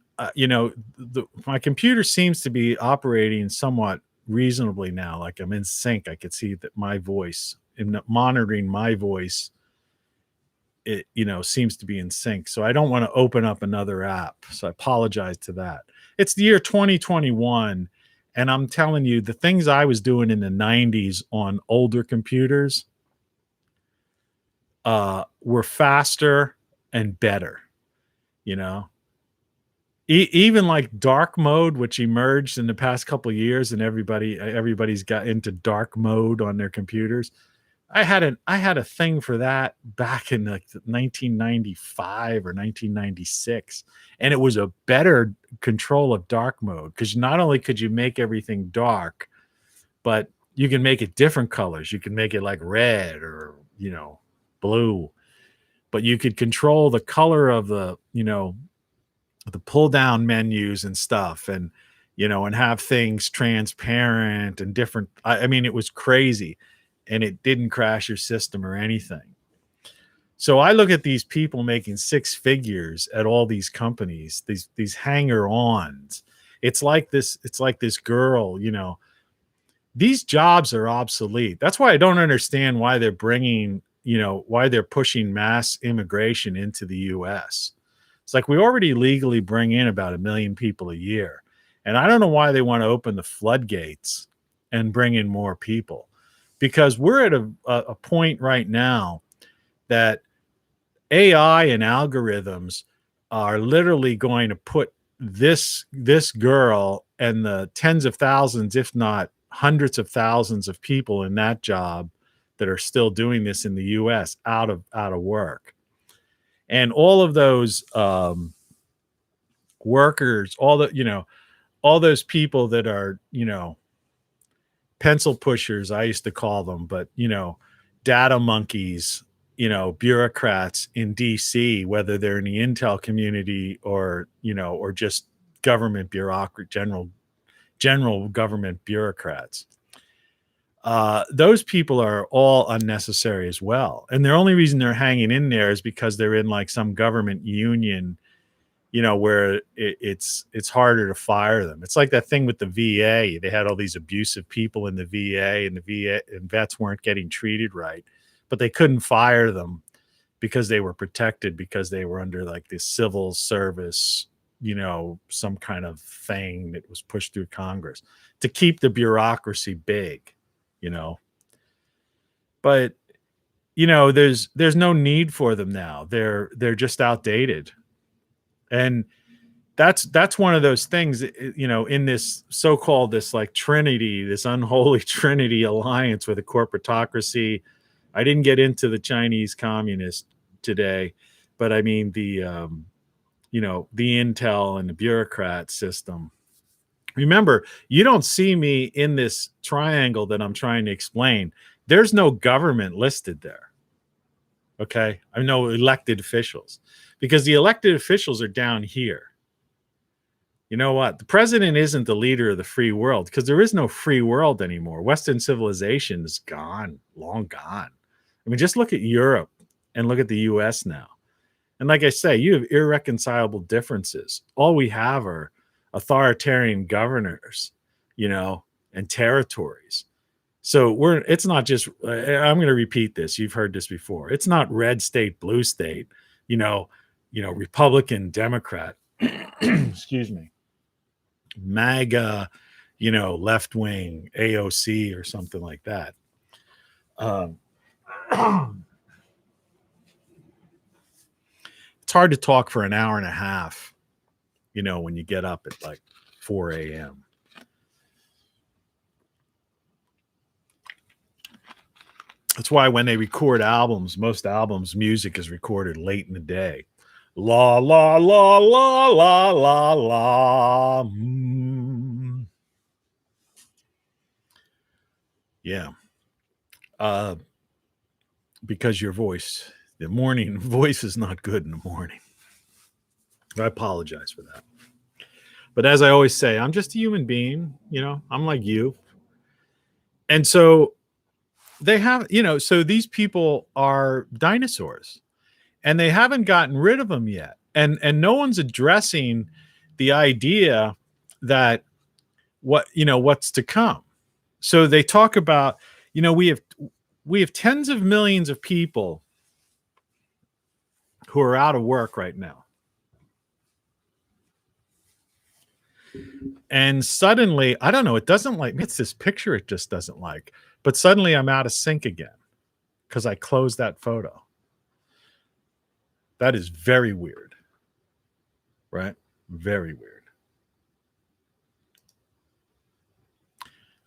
D: my computer seems to be operating somewhat reasonably now, like I'm in sync. I could see that my voice, in monitoring my voice, it seems to be in sync. So I don't want to open up another app, so I apologize to that. It's the year 2021, and I'm telling you, the things I was doing in the 90s on older computers were faster and better. Even like dark mode, which emerged in the past couple of years, and everybody's got into dark mode on their computers. I had a thing for that back in like 1995 or 1996, and it was a better control of dark mode because not only could you make everything dark, but you can make it different colors. You can make it like red or blue, but you could control the color of the the pull down menus and stuff, and and have things transparent and different. I mean, it was crazy, and it didn't crash your system or anything. So I look at these people making six figures at all these companies, these hanger-ons. It's like this girl, these jobs are obsolete. That's why I don't understand why they're bringing, why they're pushing mass immigration into the US. It's like we already legally bring in about 1 million people a year. And I don't know why they want to open the floodgates and bring in more people, because we're at a point right now that AI and algorithms are literally going to put this girl and the tens of thousands, if not hundreds of thousands of people in that job that are still doing this in the US out of work. And all of those workers, all those people that are, pencil pushers, I used to call them, but, data monkeys, bureaucrats in DC, whether they're in the Intel community or just government bureaucrat, general government bureaucrats. Those people are all unnecessary as well. And the only reason they're hanging in there is because they're in like some government union, where it's harder to fire them. It's like that thing with the VA. They had all these abusive people in the VA, and the VA and vets weren't getting treated right, but they couldn't fire them because they were protected, because they were under like this civil service, some kind of thing that was pushed through Congress to keep the bureaucracy big. But there's no need for them now. They're just outdated. And that's one of those things, in this so-called, this like Trinity, this unholy Trinity alliance with a corporatocracy. I didn't get into the Chinese communist today, but I mean the Intel and the bureaucrat system. Remember, you don't see me in this triangle that I'm trying to explain. There's no government listed there. Okay. I know elected officials, because the elected officials are down here. You know what? The president isn't the leader of the free world because there is no free world anymore. Western civilization is gone, long gone. I mean, just look at Europe and look at the US now. And like I say, you have irreconcilable differences. All we have are authoritarian governors, and territories. So it's not just, I'm going to repeat this. You've heard this before. It's not red state, blue state, Republican, Democrat, excuse me, MAGA, left wing, AOC or something like that. It's hard to talk for an hour and a half, when you get up at like 4 a.m. That's why when they record albums, most albums, music is recorded late in the day. La, la, la, la, la, la, la. Yeah. Because your voice, the morning voice is not good in the morning. I apologize for that. But as I always say, I'm just a human being, I'm like you. And so they have, so these people are dinosaurs and they haven't gotten rid of them yet. And no one's addressing the idea that what's to come. So they talk about, we have tens of millions of people who are out of work right now. And suddenly, I don't know, it's this picture it just doesn't like. But suddenly I'm out of sync again because I closed that photo. That is very weird, right? Very weird.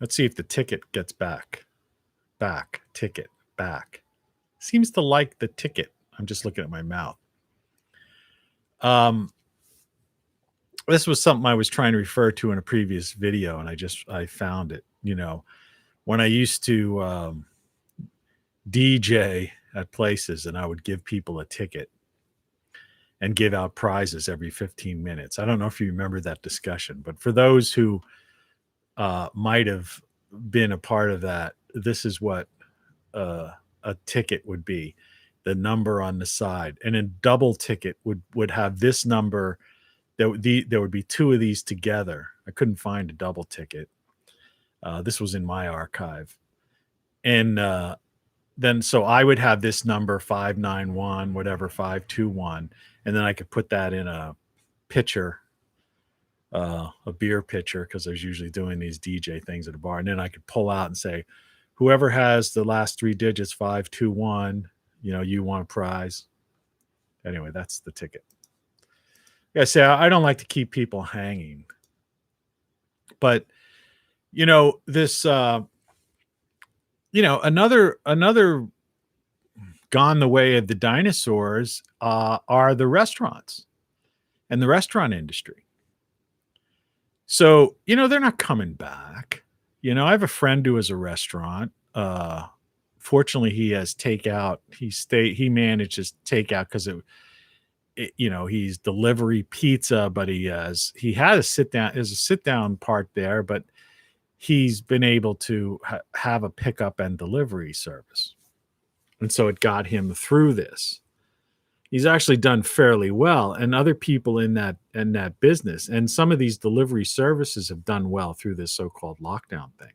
D: Let's see if the ticket gets back. Ticket, back. Seems to like the ticket. I'm just looking at my mouth. This was something I was trying to refer to in a previous video, and I found it, when I used to DJ at places and I would give people a ticket and give out prizes every 15 minutes. I don't know if you remember that discussion, but for those who might have been a part of that, this is what a ticket would be, the number on the side. And a double ticket would have this number. There would be two of these together. I couldn't find a double ticket. This was in my archive. And then so I would have this number 591, whatever, 521. And then I could put that in a pitcher, a beer pitcher, because I was usually doing these DJ things at a bar. And then I could pull out and say, whoever has the last three digits, 521, you want a prize. Anyway, that's the ticket. Like I say, I don't like to keep people hanging. But this another gone the way of the dinosaurs are the restaurants and the restaurant industry. So they're not coming back. I have a friend who has a restaurant. Fortunately, he has takeout. He manages takeout because he's delivery pizza, but he has a sit down. There's a sit down part there, but he's been able to have a pickup and delivery service. And so it got him through this. He's actually done fairly well, and other people in that business. And some of these delivery services have done well through this so-called lockdown thing.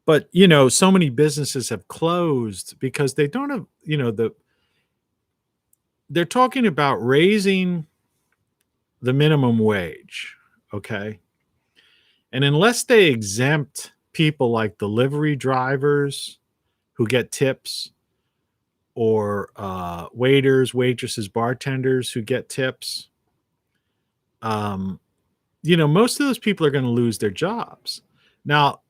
D: But, so many businesses have closed because they don't have, they're talking about raising the minimum wage. Okay. And unless they exempt people like delivery drivers who get tips, or waiters, waitresses, bartenders who get tips, most of those people are going to lose their jobs. Now,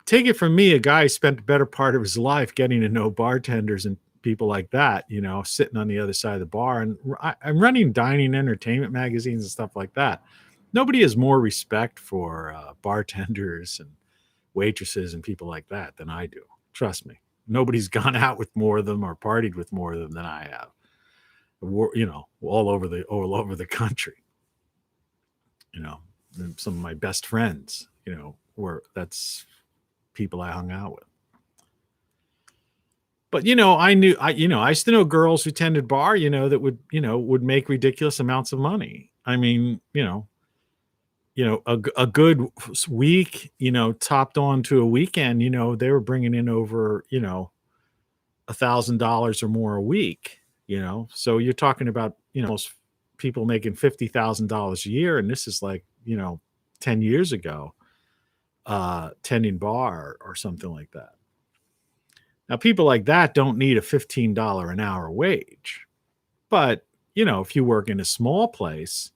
D: take it from me, a guy who spent the better part of his life getting to know bartenders and people like that, sitting on the other side of the bar. And I'm running dining entertainment magazines and stuff like that. Nobody has more respect for bartenders and waitresses and people like that than I do. Trust me. Nobody's gone out with more of them or partied with more of them than I have. all over the country. And some of my best friends, that's people I hung out with. But I used to know girls who tended bar, that would make ridiculous amounts of money. I mean, a good week, topped on to a weekend, they were bringing in over, $1,000 or more a week, so you're talking about, most people making $50,000 a year. And this is like, 10 years ago, tending bar or something like that. Now, people like that don't need a $15 an hour wage, but if you work in a small place,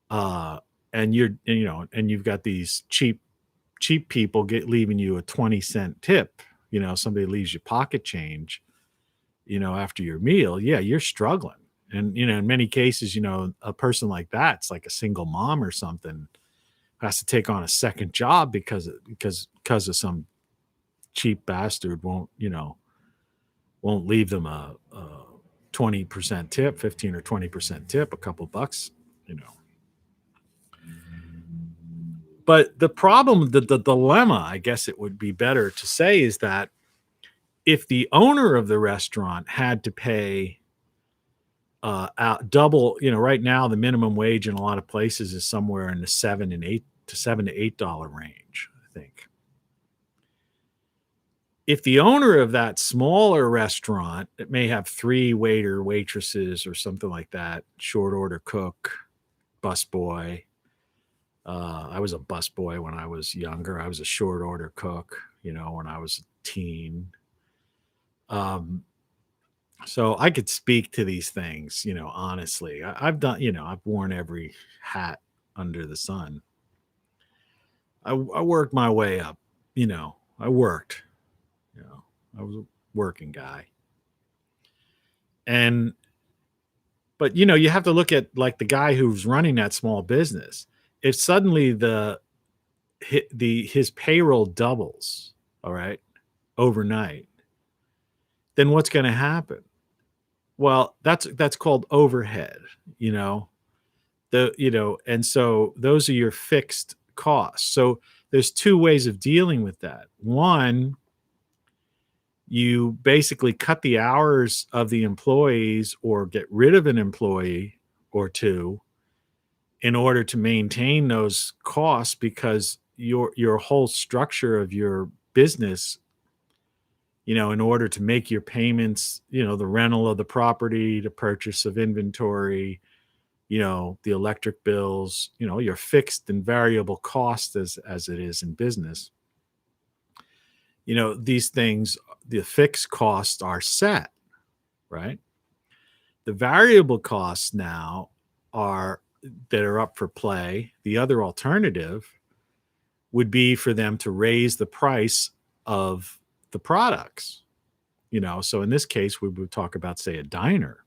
D: and you've got these cheap people leaving you a 20-cent tip, somebody leaves you pocket change, after your meal, yeah, you're struggling. And, in many cases, a person like that's like a single mom or something has to take on a second job because of some cheap bastard won't leave them a 20% tip, 15 or 20% tip, a couple bucks, But the problem, the dilemma, I guess it would be better to say, is that if the owner of the restaurant had to pay out double, right now the minimum wage in a lot of places is somewhere in the $7 to $8 range, I think. If the owner of that smaller restaurant that may have 3 waitresses or something like that, short order cook, busboy. I was a busboy when I was younger. I was a short order cook, when I was a teen. So I could speak to these things, honestly. I've done, I've worn every hat under the sun. I worked my way up, I worked, I was a working guy. But you have to look at like the guy who's running that small business. If suddenly his payroll doubles, all right, overnight, then what's going to happen? Well, that's called overhead, and so those are your fixed costs. So there's 2 ways of dealing with that. One, you basically cut the hours of the employees or get rid of an employee or 2 in order to maintain those costs, because your whole structure of your business, in order to make your payments, the rental of the property, the purchase of inventory, the electric bills, your fixed and variable costs as it is in business. These things, the fixed costs are set, right? The variable costs now that are up for play. The other alternative would be for them to raise the price of the products, so in this case, we would talk about, say, a diner.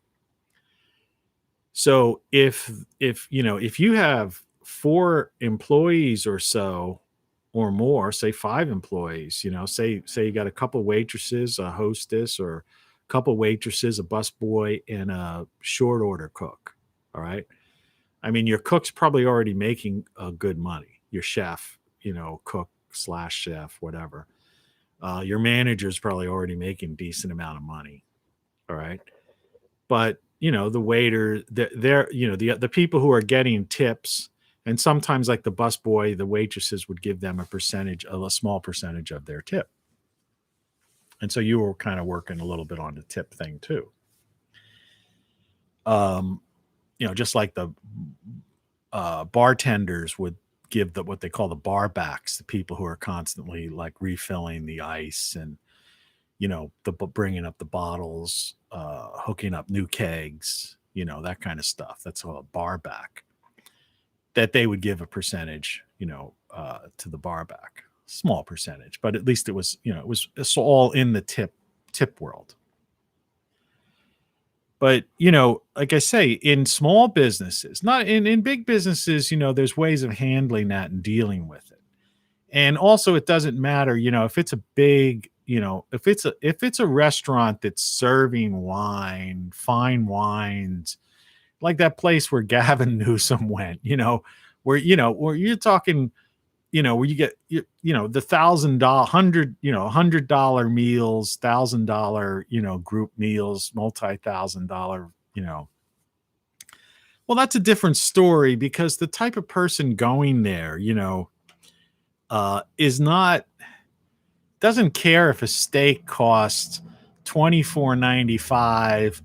D: So if you have 4 employees or so or more, say 5 employees, say you got a couple waitresses, a hostess, or a couple waitresses, a busboy, and a short order cook. All right. I mean, your cook's probably already making good money. Your chef, cook / chef, whatever. Your manager's probably already making decent amount of money. All right. But, the waiter, they're the people who are getting tips, and sometimes like the busboy, the waitresses would give them a small percentage of their tip. And so you were kind of working a little bit on the tip thing too. Just like the bartenders would give what they call the bar backs, the people who are constantly like refilling the ice and, bringing up the bottles, hooking up new kegs, that kind of stuff. That's all a bar back, that they would give a percentage, to the bar back, small percentage, but at least it was, it's all in the tip world. But, like I say, in small businesses, not in big businesses, there's ways of handling that and dealing with it. And also it doesn't matter, if it's a big, if it's a restaurant that's serving wine, fine wines, like that place where Gavin Newsom went, where you're talking, where you get, the $1,000, $100 meals, $1,000, group meals, multi-$1,000, well, that's a different story, because the type of person going there, doesn't care if a steak costs $24.95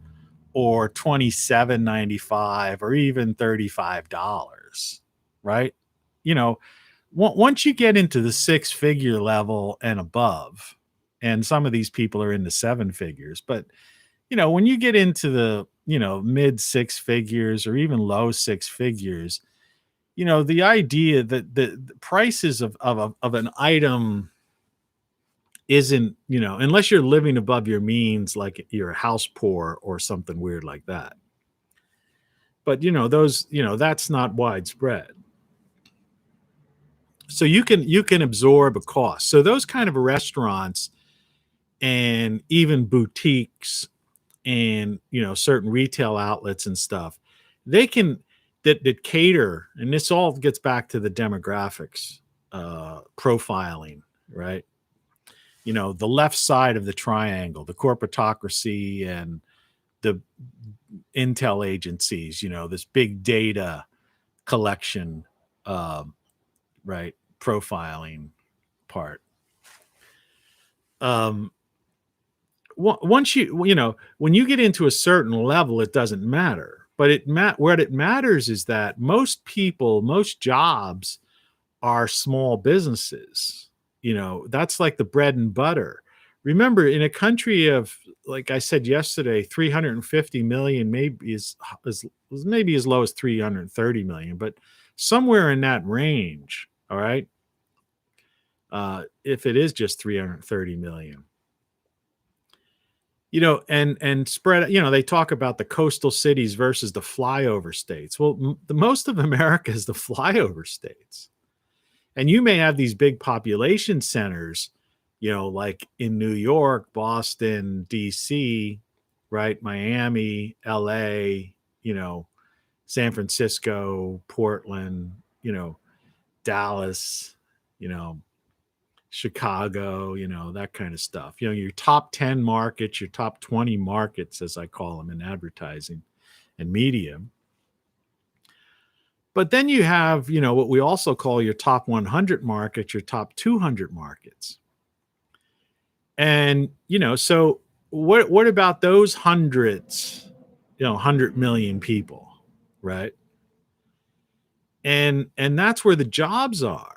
D: or $27.95 or even $35, right? Once you get into the 6-figure level and above, and some of these people are in the 7 figures, but when you get into the mid 6 figures or even low 6 figures, the idea that the prices of an item isn't, unless you're living above your means, like you're house poor or something weird like that. But that's not widespread. So you can absorb a cost. So those kind of restaurants and even boutiques and certain retail outlets and stuff, they can that cater, and this all gets back to the demographics, profiling, right? The left side of the triangle, the corporatocracy and the intel agencies, this big data collection, right, profiling part. Once when you get into a certain level, it doesn't matter. But what it matters is that most jobs are small businesses. That's like the bread and butter. Remember, in a country of, like I said yesterday, 350 million, maybe as low as 330 million, but somewhere in that range. All right. If it is just 330 million. And spread, they talk about the coastal cities versus the flyover states. Well, the most of America is the flyover states. And you may have these big population centers, like in New York, Boston, DC, right? Miami, LA, San Francisco, Portland, Dallas, Chicago, that kind of stuff. Your top 10 markets, your top 20 markets, as I call them in advertising and media. But then you have, what we also call your top 100 markets, your top 200 markets. And, so what about those hundreds, 100 million people, right? And that's where the jobs are.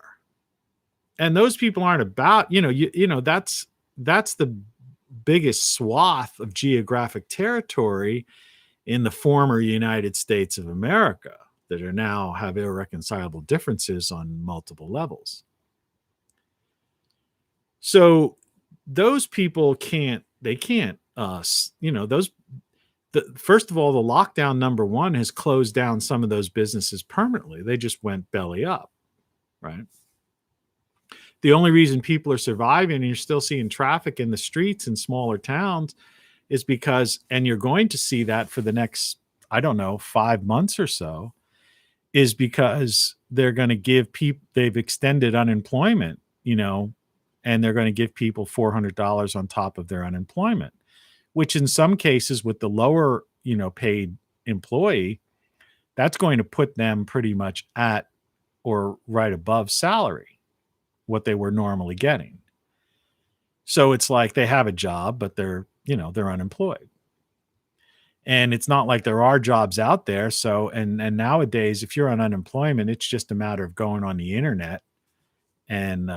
D: And those people aren't about, that's the biggest swath of geographic territory in the former United States of America that are now have irreconcilable differences on multiple levels. So those people can't, first of all, the lockdown number 1 has closed down some of those businesses permanently. They just went belly up, right? The only reason people are surviving and you're still seeing traffic in the streets in smaller towns is because, and you're going to see that for the next, 5 months or so, is because they're going to give people, they've extended unemployment, and they're going to give people $400 on top of their unemployment, which in some cases with the lower, paid employee, that's going to put them pretty much at or right above salary, what they were normally getting. So it's like they have a job, but they're unemployed. And it's not like there are jobs out there. So, and nowadays, if you're on unemployment, it's just a matter of going on the internet and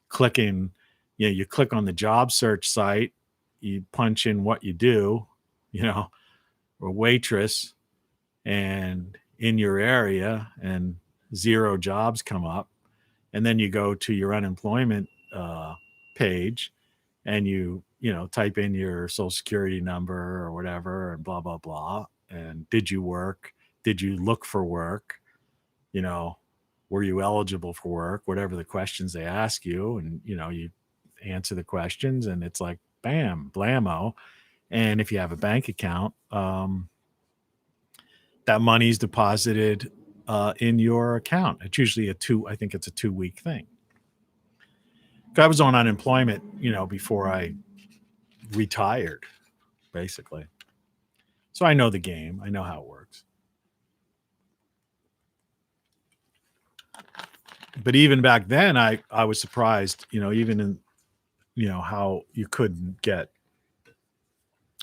D: clicking, you click on the job search site, you punch in what you do, or waitress, and in your area, and 0 jobs come up. And then you go to your unemployment page and you type in your social security number or whatever and blah, blah, blah. And did you work? Did you look for work? Were you eligible for work? Whatever the questions they ask you. And, you answer the questions, and it's like, bam, blammo. And if you have a bank account, that money's deposited in your account. It's usually I think it's a 2-week thing. I was on unemployment, before I retired, basically. So I know the game. I know how it works. But even back then, I was surprised, even in, how you couldn't get,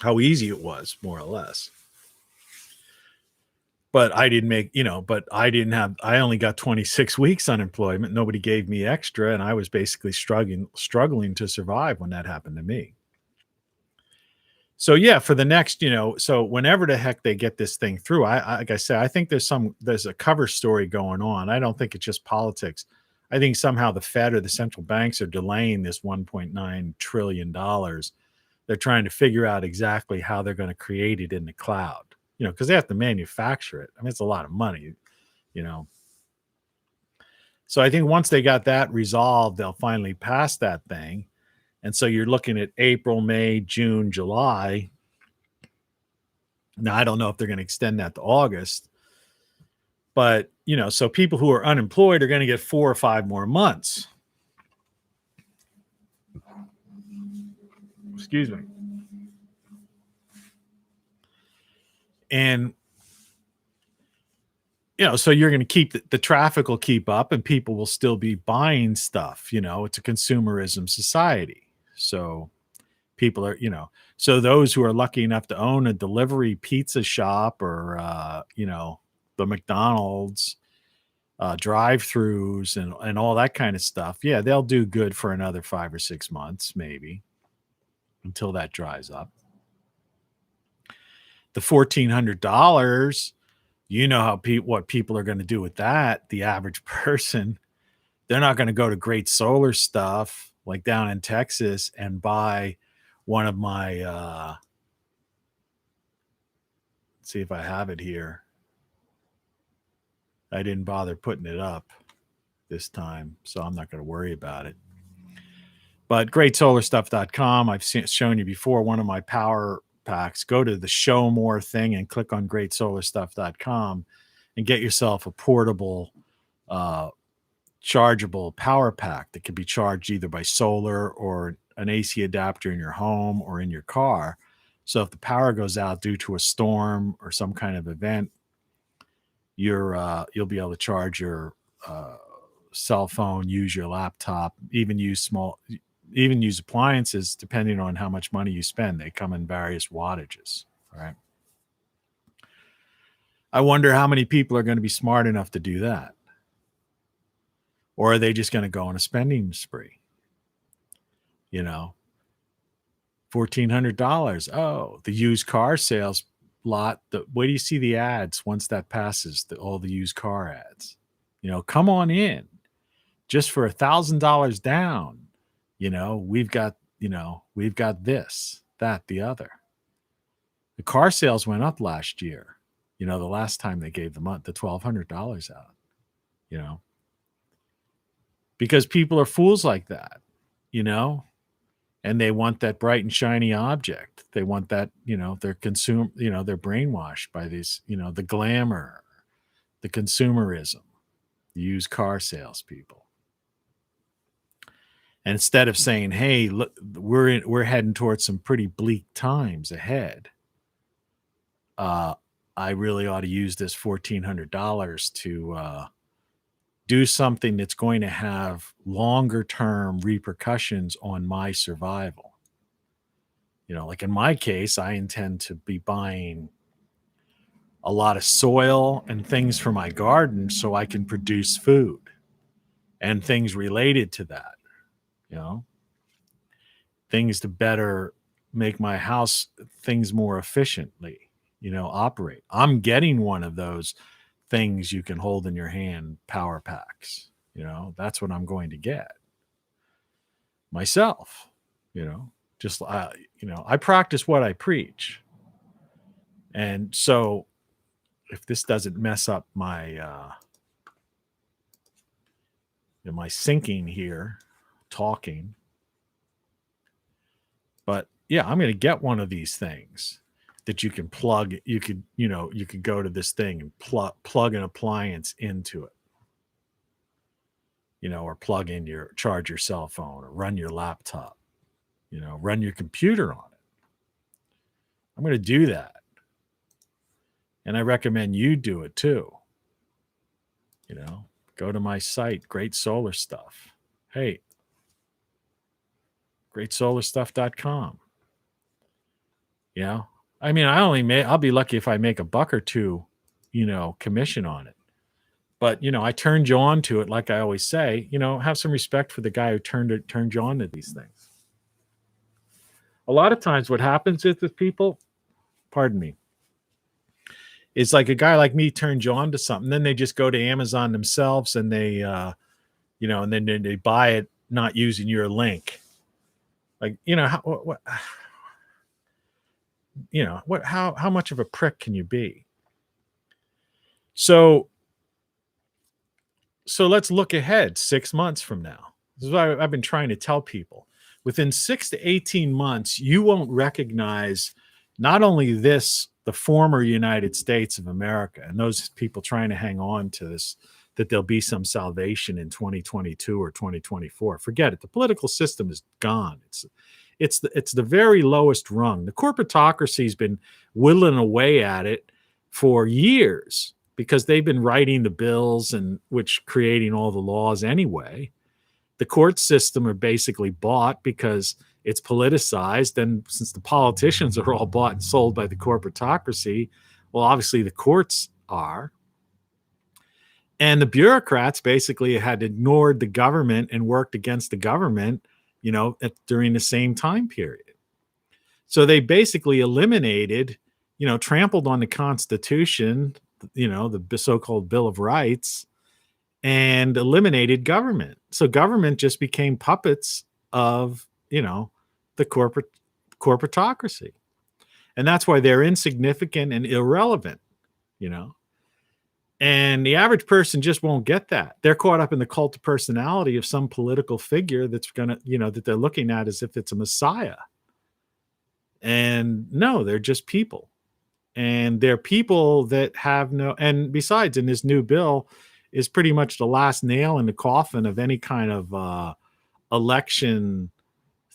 D: how easy it was, more or less. But I didn't I only got 26 weeks unemployment. Nobody gave me extra. And I was basically struggling to survive when that happened to me. So yeah, for the next, so whenever the heck they get this thing through, like I said, I think there's a cover story going on. I don't think it's just politics. I think somehow the Fed or the central banks are delaying this $1.9 trillion. They're trying to figure out exactly how they're going to create it in the cloud, because they have to manufacture it. I mean, it's a lot of money, So I think once they got that resolved, they'll finally pass that thing. And so you're looking at April, May, June, July. Now, I don't know if they're going to extend that to August. But, so people who are unemployed are going to get 4 or 5 more months. Excuse me. And, so you're going to keep the traffic will keep up and people will still be buying stuff. It's a consumerism society. So people are, so those who are lucky enough to own a delivery pizza shop or, the McDonald's drive-throughs and all that kind of stuff. Yeah, they'll do good for another 5 or 6 months, maybe, until that dries up. The $1,400, what people are going to do with that. The average person, they're not going to go to Great Solar Stuff like down in Texas and buy one of my, let's see if I have it here. I didn't bother putting it up this time, so I'm not going to worry about it. But greatsolarstuff.com, I've shown you before, one of my power packs. Go to the show more thing and click on greatsolarstuff.com and get yourself a portable, chargeable power pack that can be charged either by solar or an AC adapter in your home or in your car. So if the power goes out due to a storm or some kind of event, you'll be able to charge your cell phone, use your laptop, even use appliances, depending on how much money you spend. They come in various wattages. All right. I wonder how many people are going to be smart enough to do that. Or are they just going to go on a spending spree? $1,400. Oh, the used car sales lot. Where do you see the ads once that passes? all the used car ads. Come on in, just for $1,000 down. We've got this, that, the other. The car sales went up last year. The last time they gave the $1,200 out. Because people are fools like that, and they want that bright and shiny object. They want that, they're they're brainwashed by these, the glamour, the consumerism, the used car salespeople. And instead of saying, hey, look, we're heading towards some pretty bleak times ahead. I really ought to use this $1,400 to do something that's going to have longer term repercussions on my survival. Like in my case, I intend to be buying a lot of soil and things for my garden so I can produce food and things related to that, things to better make my house, things more efficiently, operate. I'm getting one of those things you can hold in your hand, power packs. That's what I'm going to get myself. Just I practice what I preach. And so if this doesn't mess up my my syncing here, talking, yeah, I'm going to get one of these things that you can plug. You could, you could go to this thing and plug an appliance into it, or charge your cell phone or run your laptop, run your computer on it. I'm going to do that. And I recommend you do it too. Go to my site, Great Solar Stuff. Hey, greatsolarstuff.com. I mean, I'll be lucky if I make $1 or $2, commission on it. But, I turned you on to it. Like I always say, have some respect for the guy who turned you on to these things. A lot of times what happens is with people, pardon me, it's like a guy like me turns you on to something. Then they just go to Amazon themselves and they, and then they buy it not using your link. Like, how much of a prick can you be? So let's look ahead 6 months from now. This is what I've been trying to tell people. Within 6 to 18 months, you won't recognize not only the former United States of America, and those people trying to hang on to this, that there'll be some salvation in 2022 or 2024. Forget it. The political system is gone. It's the very lowest rung. The corporatocracy's been whittling away at it for years because they've been writing the bills and creating all the laws anyway. The court system are basically bought because it's politicized. And since the politicians are all bought and sold by the corporatocracy, well, obviously the courts are. And the bureaucrats basically had ignored the government and worked against the government, during the same time period. So they basically eliminated, trampled on the Constitution, the so-called Bill of Rights, and eliminated government. So government just became puppets of, the corporatocracy. And that's why they're insignificant and irrelevant, And the average person just won't get that. They're caught up in the cult of personality of some political figure that's going to, that they're looking at as if it's a messiah. And no, they're just people. And they're people that have and besides, in this new bill is pretty much the last nail in the coffin of any kind of election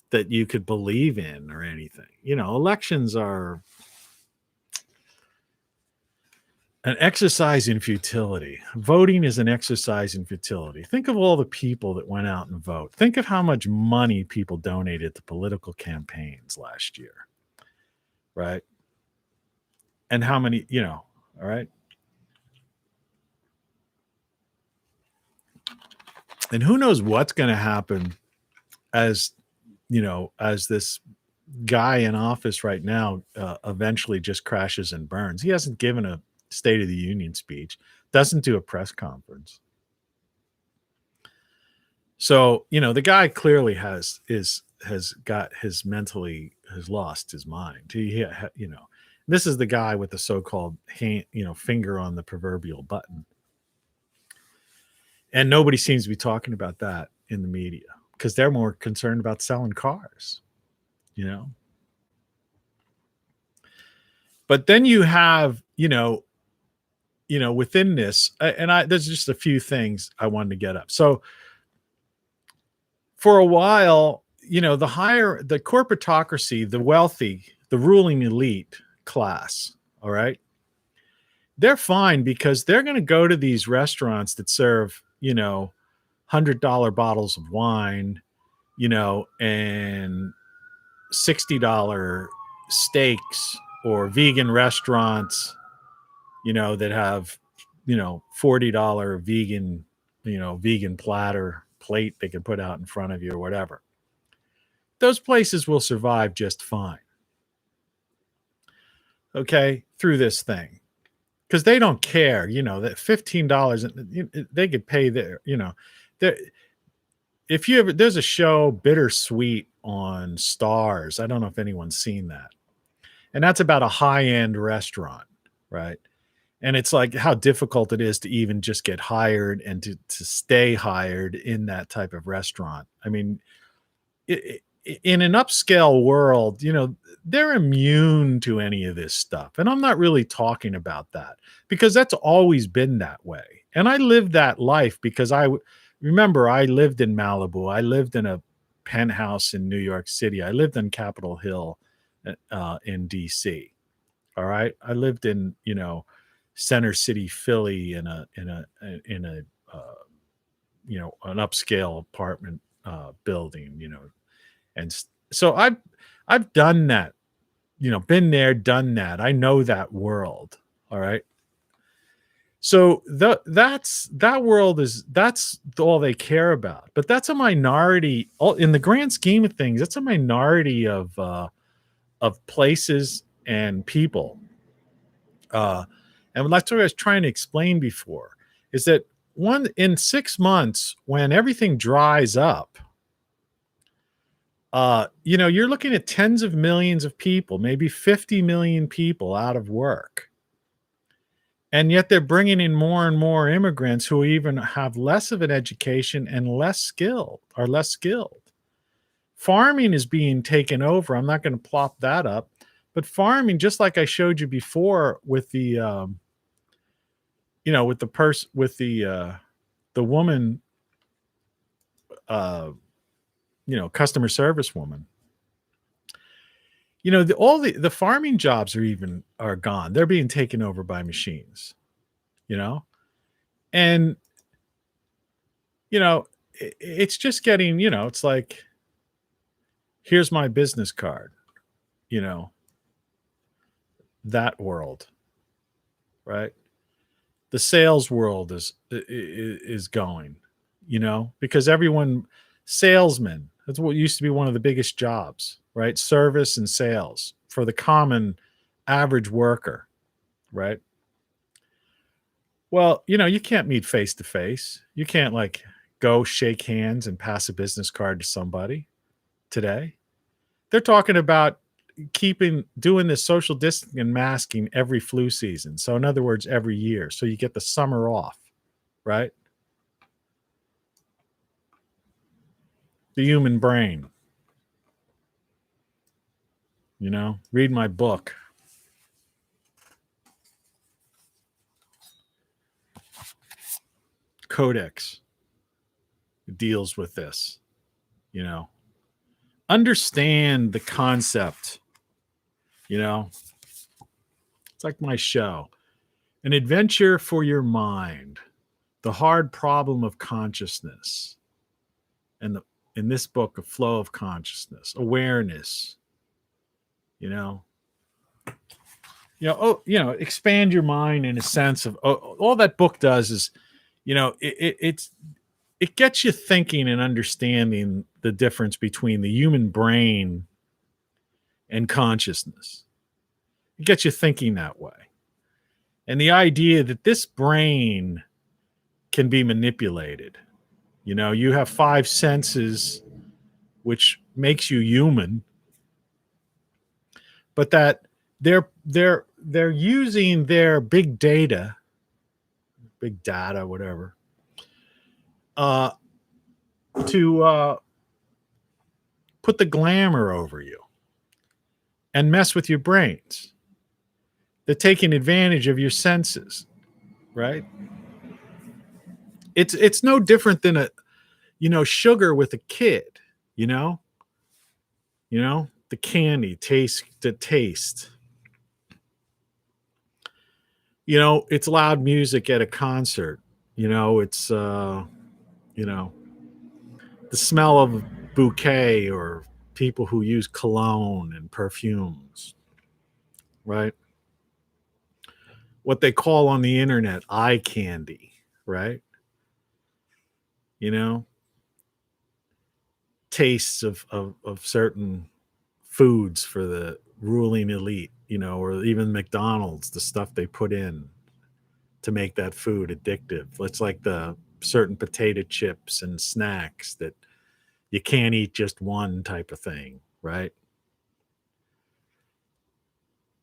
D: that you could believe in or anything. Elections are an exercise in futility. Voting is an exercise in futility. Think of all the people that went out and vote. Think of how much money people donated to political campaigns last year, right? And how many, all right? And who knows what's going to happen as this guy in office right now eventually just crashes and burns. He hasn't given a State of the Union speech, doesn't do a press conference. So, the guy clearly has lost his mind. This is the guy with the so-called hand, finger on the proverbial button. And nobody seems to be talking about that in the media because they're more concerned about selling cars, But then you have, within this, and there's just a few things I wanted to get up. So for a while, the corporatocracy, the wealthy, the ruling elite class, all right, they're fine because they're going to go to these restaurants that serve, $100 bottles of wine, and $60 steaks, or vegan restaurants, that have, $40 vegan, vegan plate they can put out in front of you or whatever. Those places will survive just fine. Okay, through this thing. Because they don't care, that $15, they could pay their, if you ever, there's a show, Bittersweet, on Stars. I don't know if anyone's seen that. And that's about a high-end restaurant, right? And it's like how difficult it is to even just get hired and to stay hired in that type of restaurant. I mean, in an upscale world, they're immune to any of this stuff. And I'm not really talking about that because that's always been that way. And I lived that life because remember, I lived in Malibu. I lived in a penthouse in New York City. I lived on Capitol Hill in DC. All right. I lived in, Center City, Philly in a an upscale apartment building, and so I've done that, been there, done that. I know that world. All right. So that world that's all they care about. But that's a minority in the grand scheme of things. That's a minority of places and people. And that's what I was trying to explain before, is that in 6 months, when everything dries up, you're looking at tens of millions of people, maybe 50 million people out of work. And yet they're bringing in more and more immigrants who even have less of an education and less skilled. Farming is being taken over. I'm not going to plop that up, but farming, just like I showed you before with the, the woman, customer service woman. All the farming jobs are gone. They're being taken over by machines, and it's just getting, it's like, here's my business card, that world, right? The sales world is going, because salesmen, that's what used to be one of the biggest jobs, right? Service and sales for the common average worker, right? Well, you can't meet face to face. You can't go shake hands and pass a business card to somebody today. They're talking about doing this social distancing and masking every flu season. So in other words, every year. So you get the summer off, right? The human brain. Read my book. Codex deals with this, understand the concept, it's like my show, An Adventure for Your Mind, The Hard Problem of Consciousness, and in this book, A Flow of Consciousness, Awareness, expand your mind in a sense of, all that book does is, it gets you thinking and understanding the difference between the human brain and consciousness. It gets you thinking that way. And the idea that this brain can be manipulated. You have 5 senses, which makes you human, but that they're using their big data, whatever, to put the glamour over you and mess with your brains. They're taking advantage of your senses, right? It's no different than sugar with a kid, the candy taste. It's loud music at a concert. It's the smell of a bouquet or people who use cologne and perfumes, right? What they call on the internet eye candy, right? Tastes of certain foods for the ruling elite, or even McDonald's, the stuff they put in to make that food addictive. It's like the certain potato chips and snacks that you can't eat just one type of thing, right?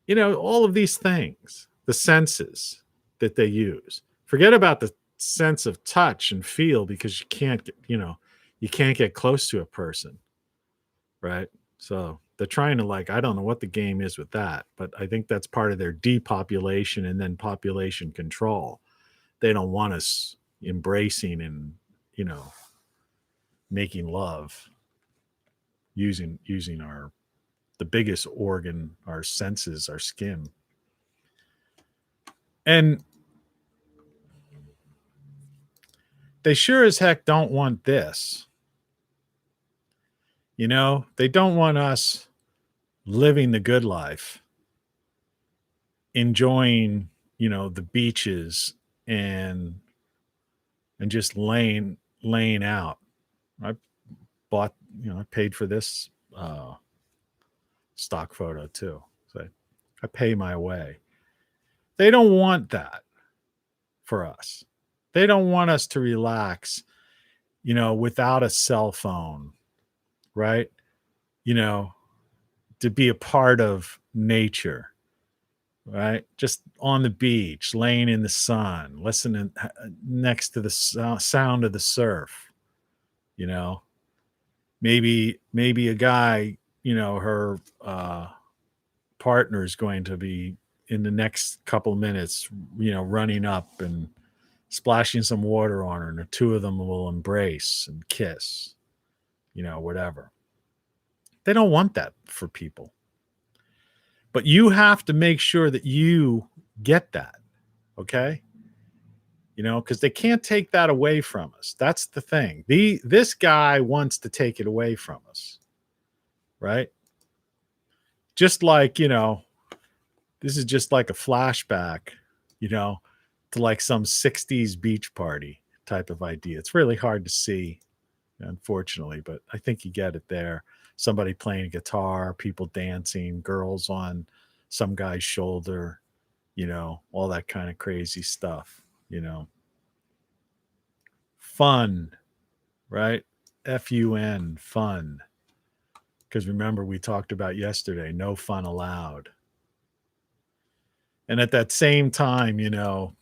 D: All of these things, the senses that they use. Forget about the sense of touch and feel, because you can't get close to a person. right? So they're trying to, like, I don't know what the game is with that, but I think that's part of their depopulation and then population control. They don't want us embracing and, you know, making love using our the biggest organ, our senses, our skin. And they sure as heck don't want this. You know, they don't want us living the good life, enjoying, you know, the beaches and just laying out. I bought, you know, I paid for this stock photo too. So I pay my way. They don't want that for us. They don't want us to relax, you know, without a cell phone, right? You know, to be a part of nature, right? Just on the beach, laying in the sun, listening next to the sound of the surf, you know. Maybe a guy, you know, her partner is going to be in the next couple minutes, you know, running up and splashing some water on her, and the two of them will embrace and kiss, you know, whatever. They don't want that for people. But you have to make sure that you get that, okay? You know, because they can't take that away from us. That's the thing. This guy wants to take it away from us, right? Just like, you know, this is just like a flashback, you know, to like some 60s beach party type of idea. It's really hard to see, unfortunately, but I think you get it there. Somebody playing a guitar, people dancing, girls on some guy's shoulder, you know, all that kind of crazy stuff, you know. Fun, right? Fun, fun. Because remember, we talked about yesterday, no fun allowed. And at that same time, you know,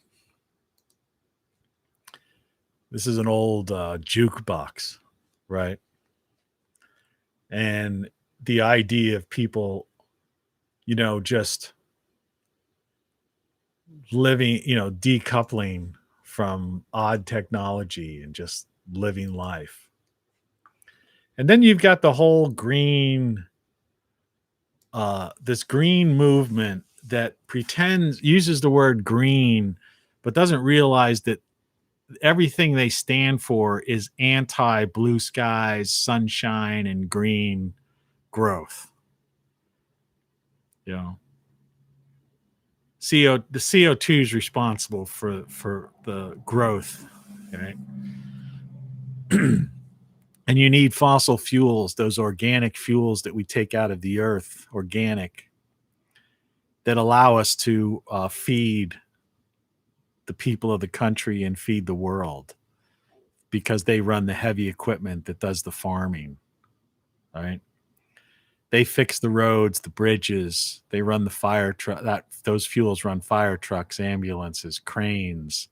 D: this is an old jukebox, right? And the idea of people, you know, just living, you know, decoupling from odd technology and just living life. And then you've got the whole green, this green movement that uses the word green, but doesn't realize that everything they stand for is anti blue skies, sunshine, and green growth. You know, the CO2 is responsible for the growth, right? And you need fossil fuels, those organic fuels that we take out of the earth, organic, that allow us to feed the people of the country and feed the world, because they run the heavy equipment that does the farming, right? They fix the roads, the bridges. They run the fire truck. Those fuels run fire trucks, ambulances, cranes,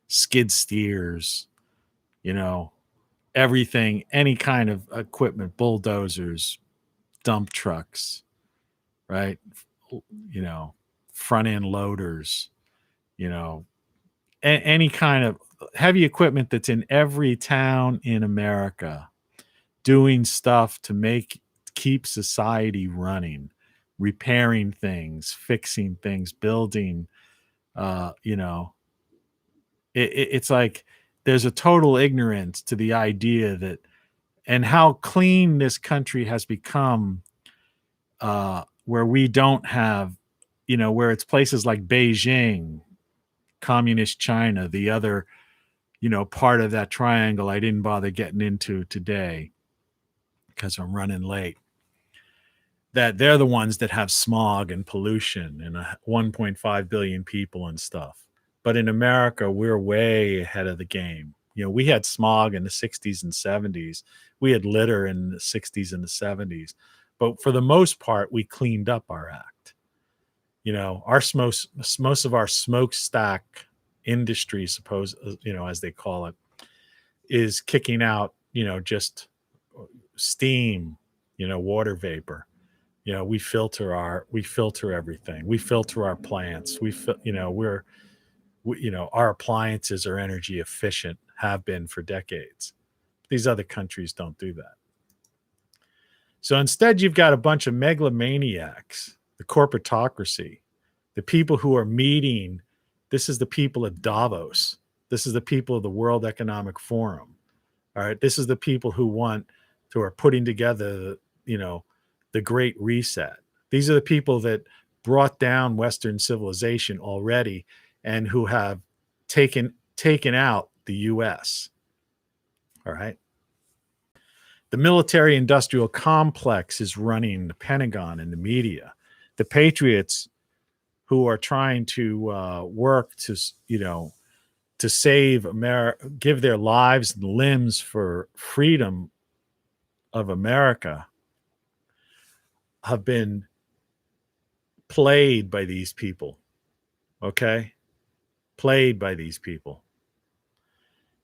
D: skid steers, you know, everything, any kind of equipment, bulldozers, dump trucks, right? You know, front end loaders, you know, any kind of heavy equipment that's in every town in America, doing stuff to keep society running, repairing things, fixing things, building, you know, it's like there's a total ignorance to the idea that, and how clean this country has become, where we don't have, you know, where it's places like Beijing, communist China, the other, you know, part of that triangle I didn't bother getting into today because I'm running late, that they're the ones that have smog and pollution and 1.5 billion people and stuff. But in America, we're way ahead of the game. You know, we had smog in the 60s and 70s. We had litter in the 60s and the 70s. But for the most part, we cleaned up our act. You know, most of our smokestack industry, you know, as they call it, is kicking out, you know, just steam water vapor. We filter everything. We filter our plants. Our appliances are energy efficient, have been for decades. These other countries don't do that. So instead, you've got a bunch of megalomaniacs, the corporatocracy, the people who are meeting. This is the people at Davos. This is the people of the World Economic Forum. All right. This is the people who are putting together, the Great Reset. These are the people that brought down Western civilization already and who have taken out the U.S. All right. The military industrial complex is running the Pentagon and the media. The patriots who are trying to work to save America, give their lives and limbs for freedom of America, have been played by these people. Okay? Played by these people.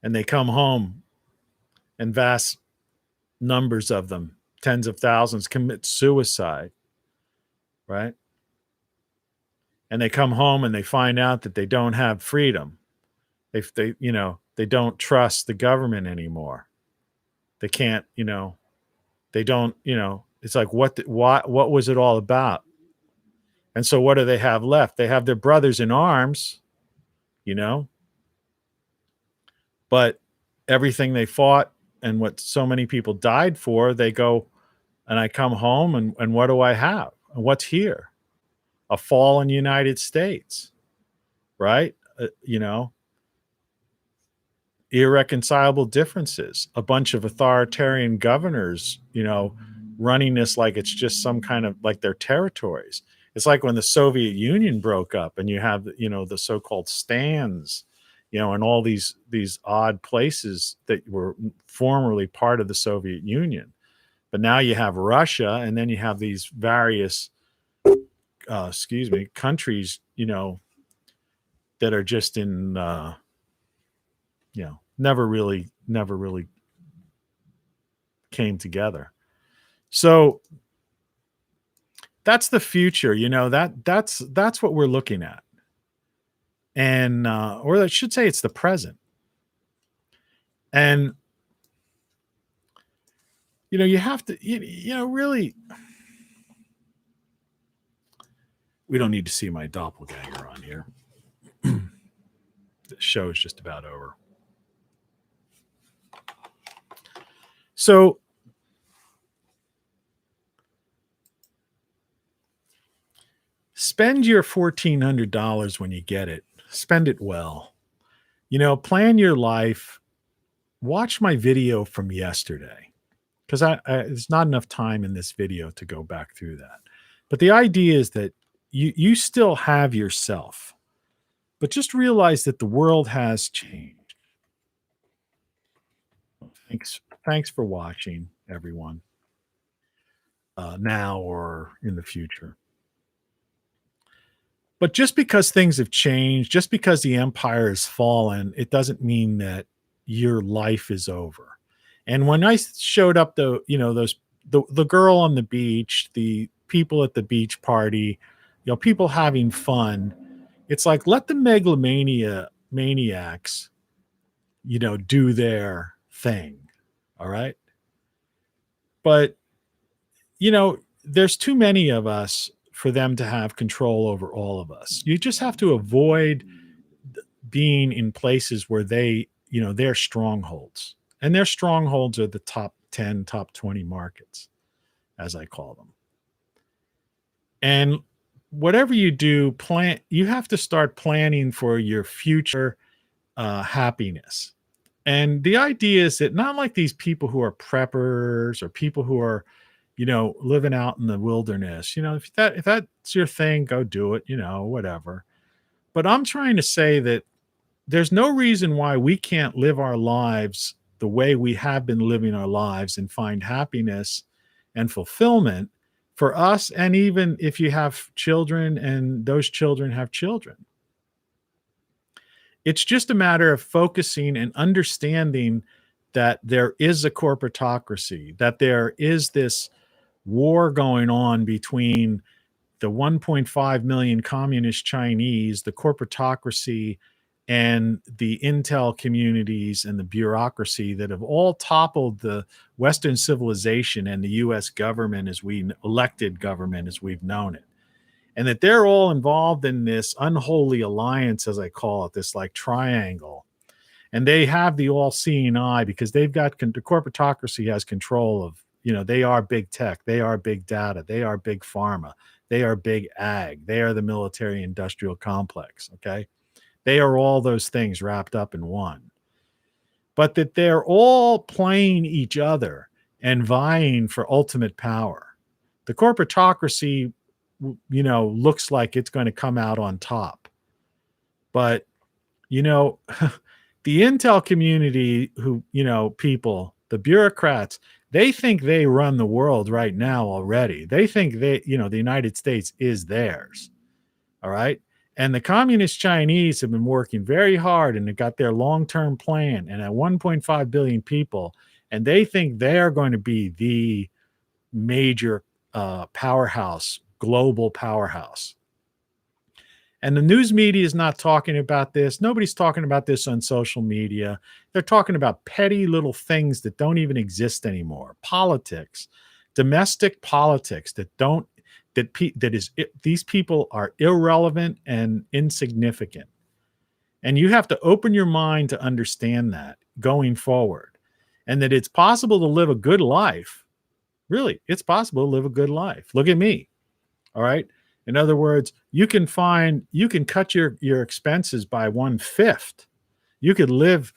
D: And they come home, and vast numbers of them, tens of thousands, commit suicide, right? And they come home and they find out that they don't have freedom. They don't trust the government anymore. They can't, they don't, it's like, what was it all about? And so what do they have left? They have their brothers in arms, but everything they fought and what so many people died for, they go, and I come home and what do I have? And what's here? A fallen United States, right? Irreconcilable differences, a bunch of authoritarian governors, running this like it's just some kind of like their territories. It's like when the Soviet Union broke up and you have, the so-called stands, and all these odd places that were formerly part of the Soviet Union. But now you have Russia, and then you have these various, countries, that are just in, never really came together. So that's the future, that's what we're looking at. And, or I should say it's the present. And, you have to, really, we don't need to see my doppelganger on here. The show is just about over. So spend your $1,400 when you get it. Spend it well. Plan your life. Watch my video from yesterday, because there's not enough time in this video to go back through that. But the idea is that you still have yourself, but just realize that the world has changed. Thanks for watching, everyone. Now or in the future. But just because things have changed, just because the empire has fallen, it doesn't mean that your life is over. And when I showed up, the girl on the beach, the people at the beach party, people having fun, it's like, let the maniacs, do their thing. All right. But, there's too many of us for them to have control over all of us. You just have to avoid being in places where they're strongholds. And their strongholds are the top 10, top 20 markets, as I call them. And whatever you do, you have to start planning for your future happiness. And the idea is that not like these people who are preppers or people who are, living out in the wilderness, if that's your thing, go do it, whatever. But I'm trying to say that there's no reason why we can't live our lives the way we have been living our lives and find happiness and fulfillment for us. And even if you have children and those children have children, it's just a matter of focusing and understanding that there is a corporatocracy, that there is this war going on between the 1.5 million communist Chinese, the corporatocracy, and the intel communities and the bureaucracy that have all toppled the Western civilization and the U.S. government elected government as we've known it. And that they're all involved in this unholy alliance, as I call it, this like triangle. And they have the all-seeing eye because they've got the corporatocracy has control of, they are big tech, they are big data, they are big pharma, they are big ag, they are the military industrial complex. Okay. They are all those things wrapped up in one. But that they're all playing each other and vying for ultimate power. The corporatocracy, looks like it's going to come out on top. But, the intel community people, the bureaucrats, they think they run the world right now already. They think the United States is theirs. All right. And the communist Chinese have been working very hard and they got their long-term plan and at 1.5 billion people. And they think they're going to be the major powerhouse, global powerhouse. And the news media is not talking about this. Nobody's talking about this on social media. They're talking about petty little things that don't even exist anymore. Politics, domestic politics these people are irrelevant and insignificant. And you have to open your mind to understand that going forward. And that it's possible to live a good life. Really, it's possible to live a good life. Look at me. All right. In other words, you can cut your expenses by 1/5. You can live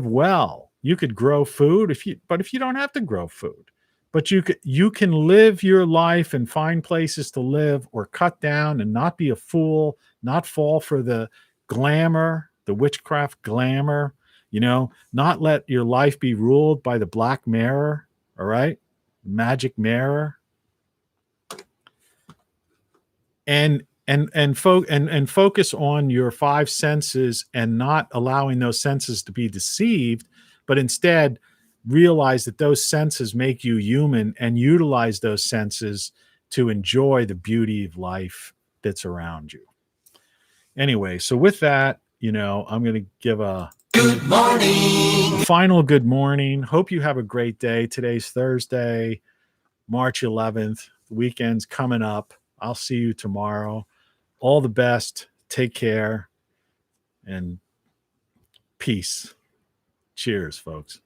D: well. You could grow food if you don't have to grow food. But you can live your life and find places to live or cut down and not be a fool, not fall for the glamour, the witchcraft glamour, not let your life be ruled by the black mirror, all right? Magic mirror. And focus on your five senses and not allowing those senses to be deceived, but instead realize that those senses make you human and utilize those senses to enjoy the beauty of life that's around you. Anyway, so with that, I'm going to give a final good morning. Hope you have a great day. Today's Thursday, March 11th. The weekend's coming up. I'll see you tomorrow. All the best. Take care and peace. Cheers, folks.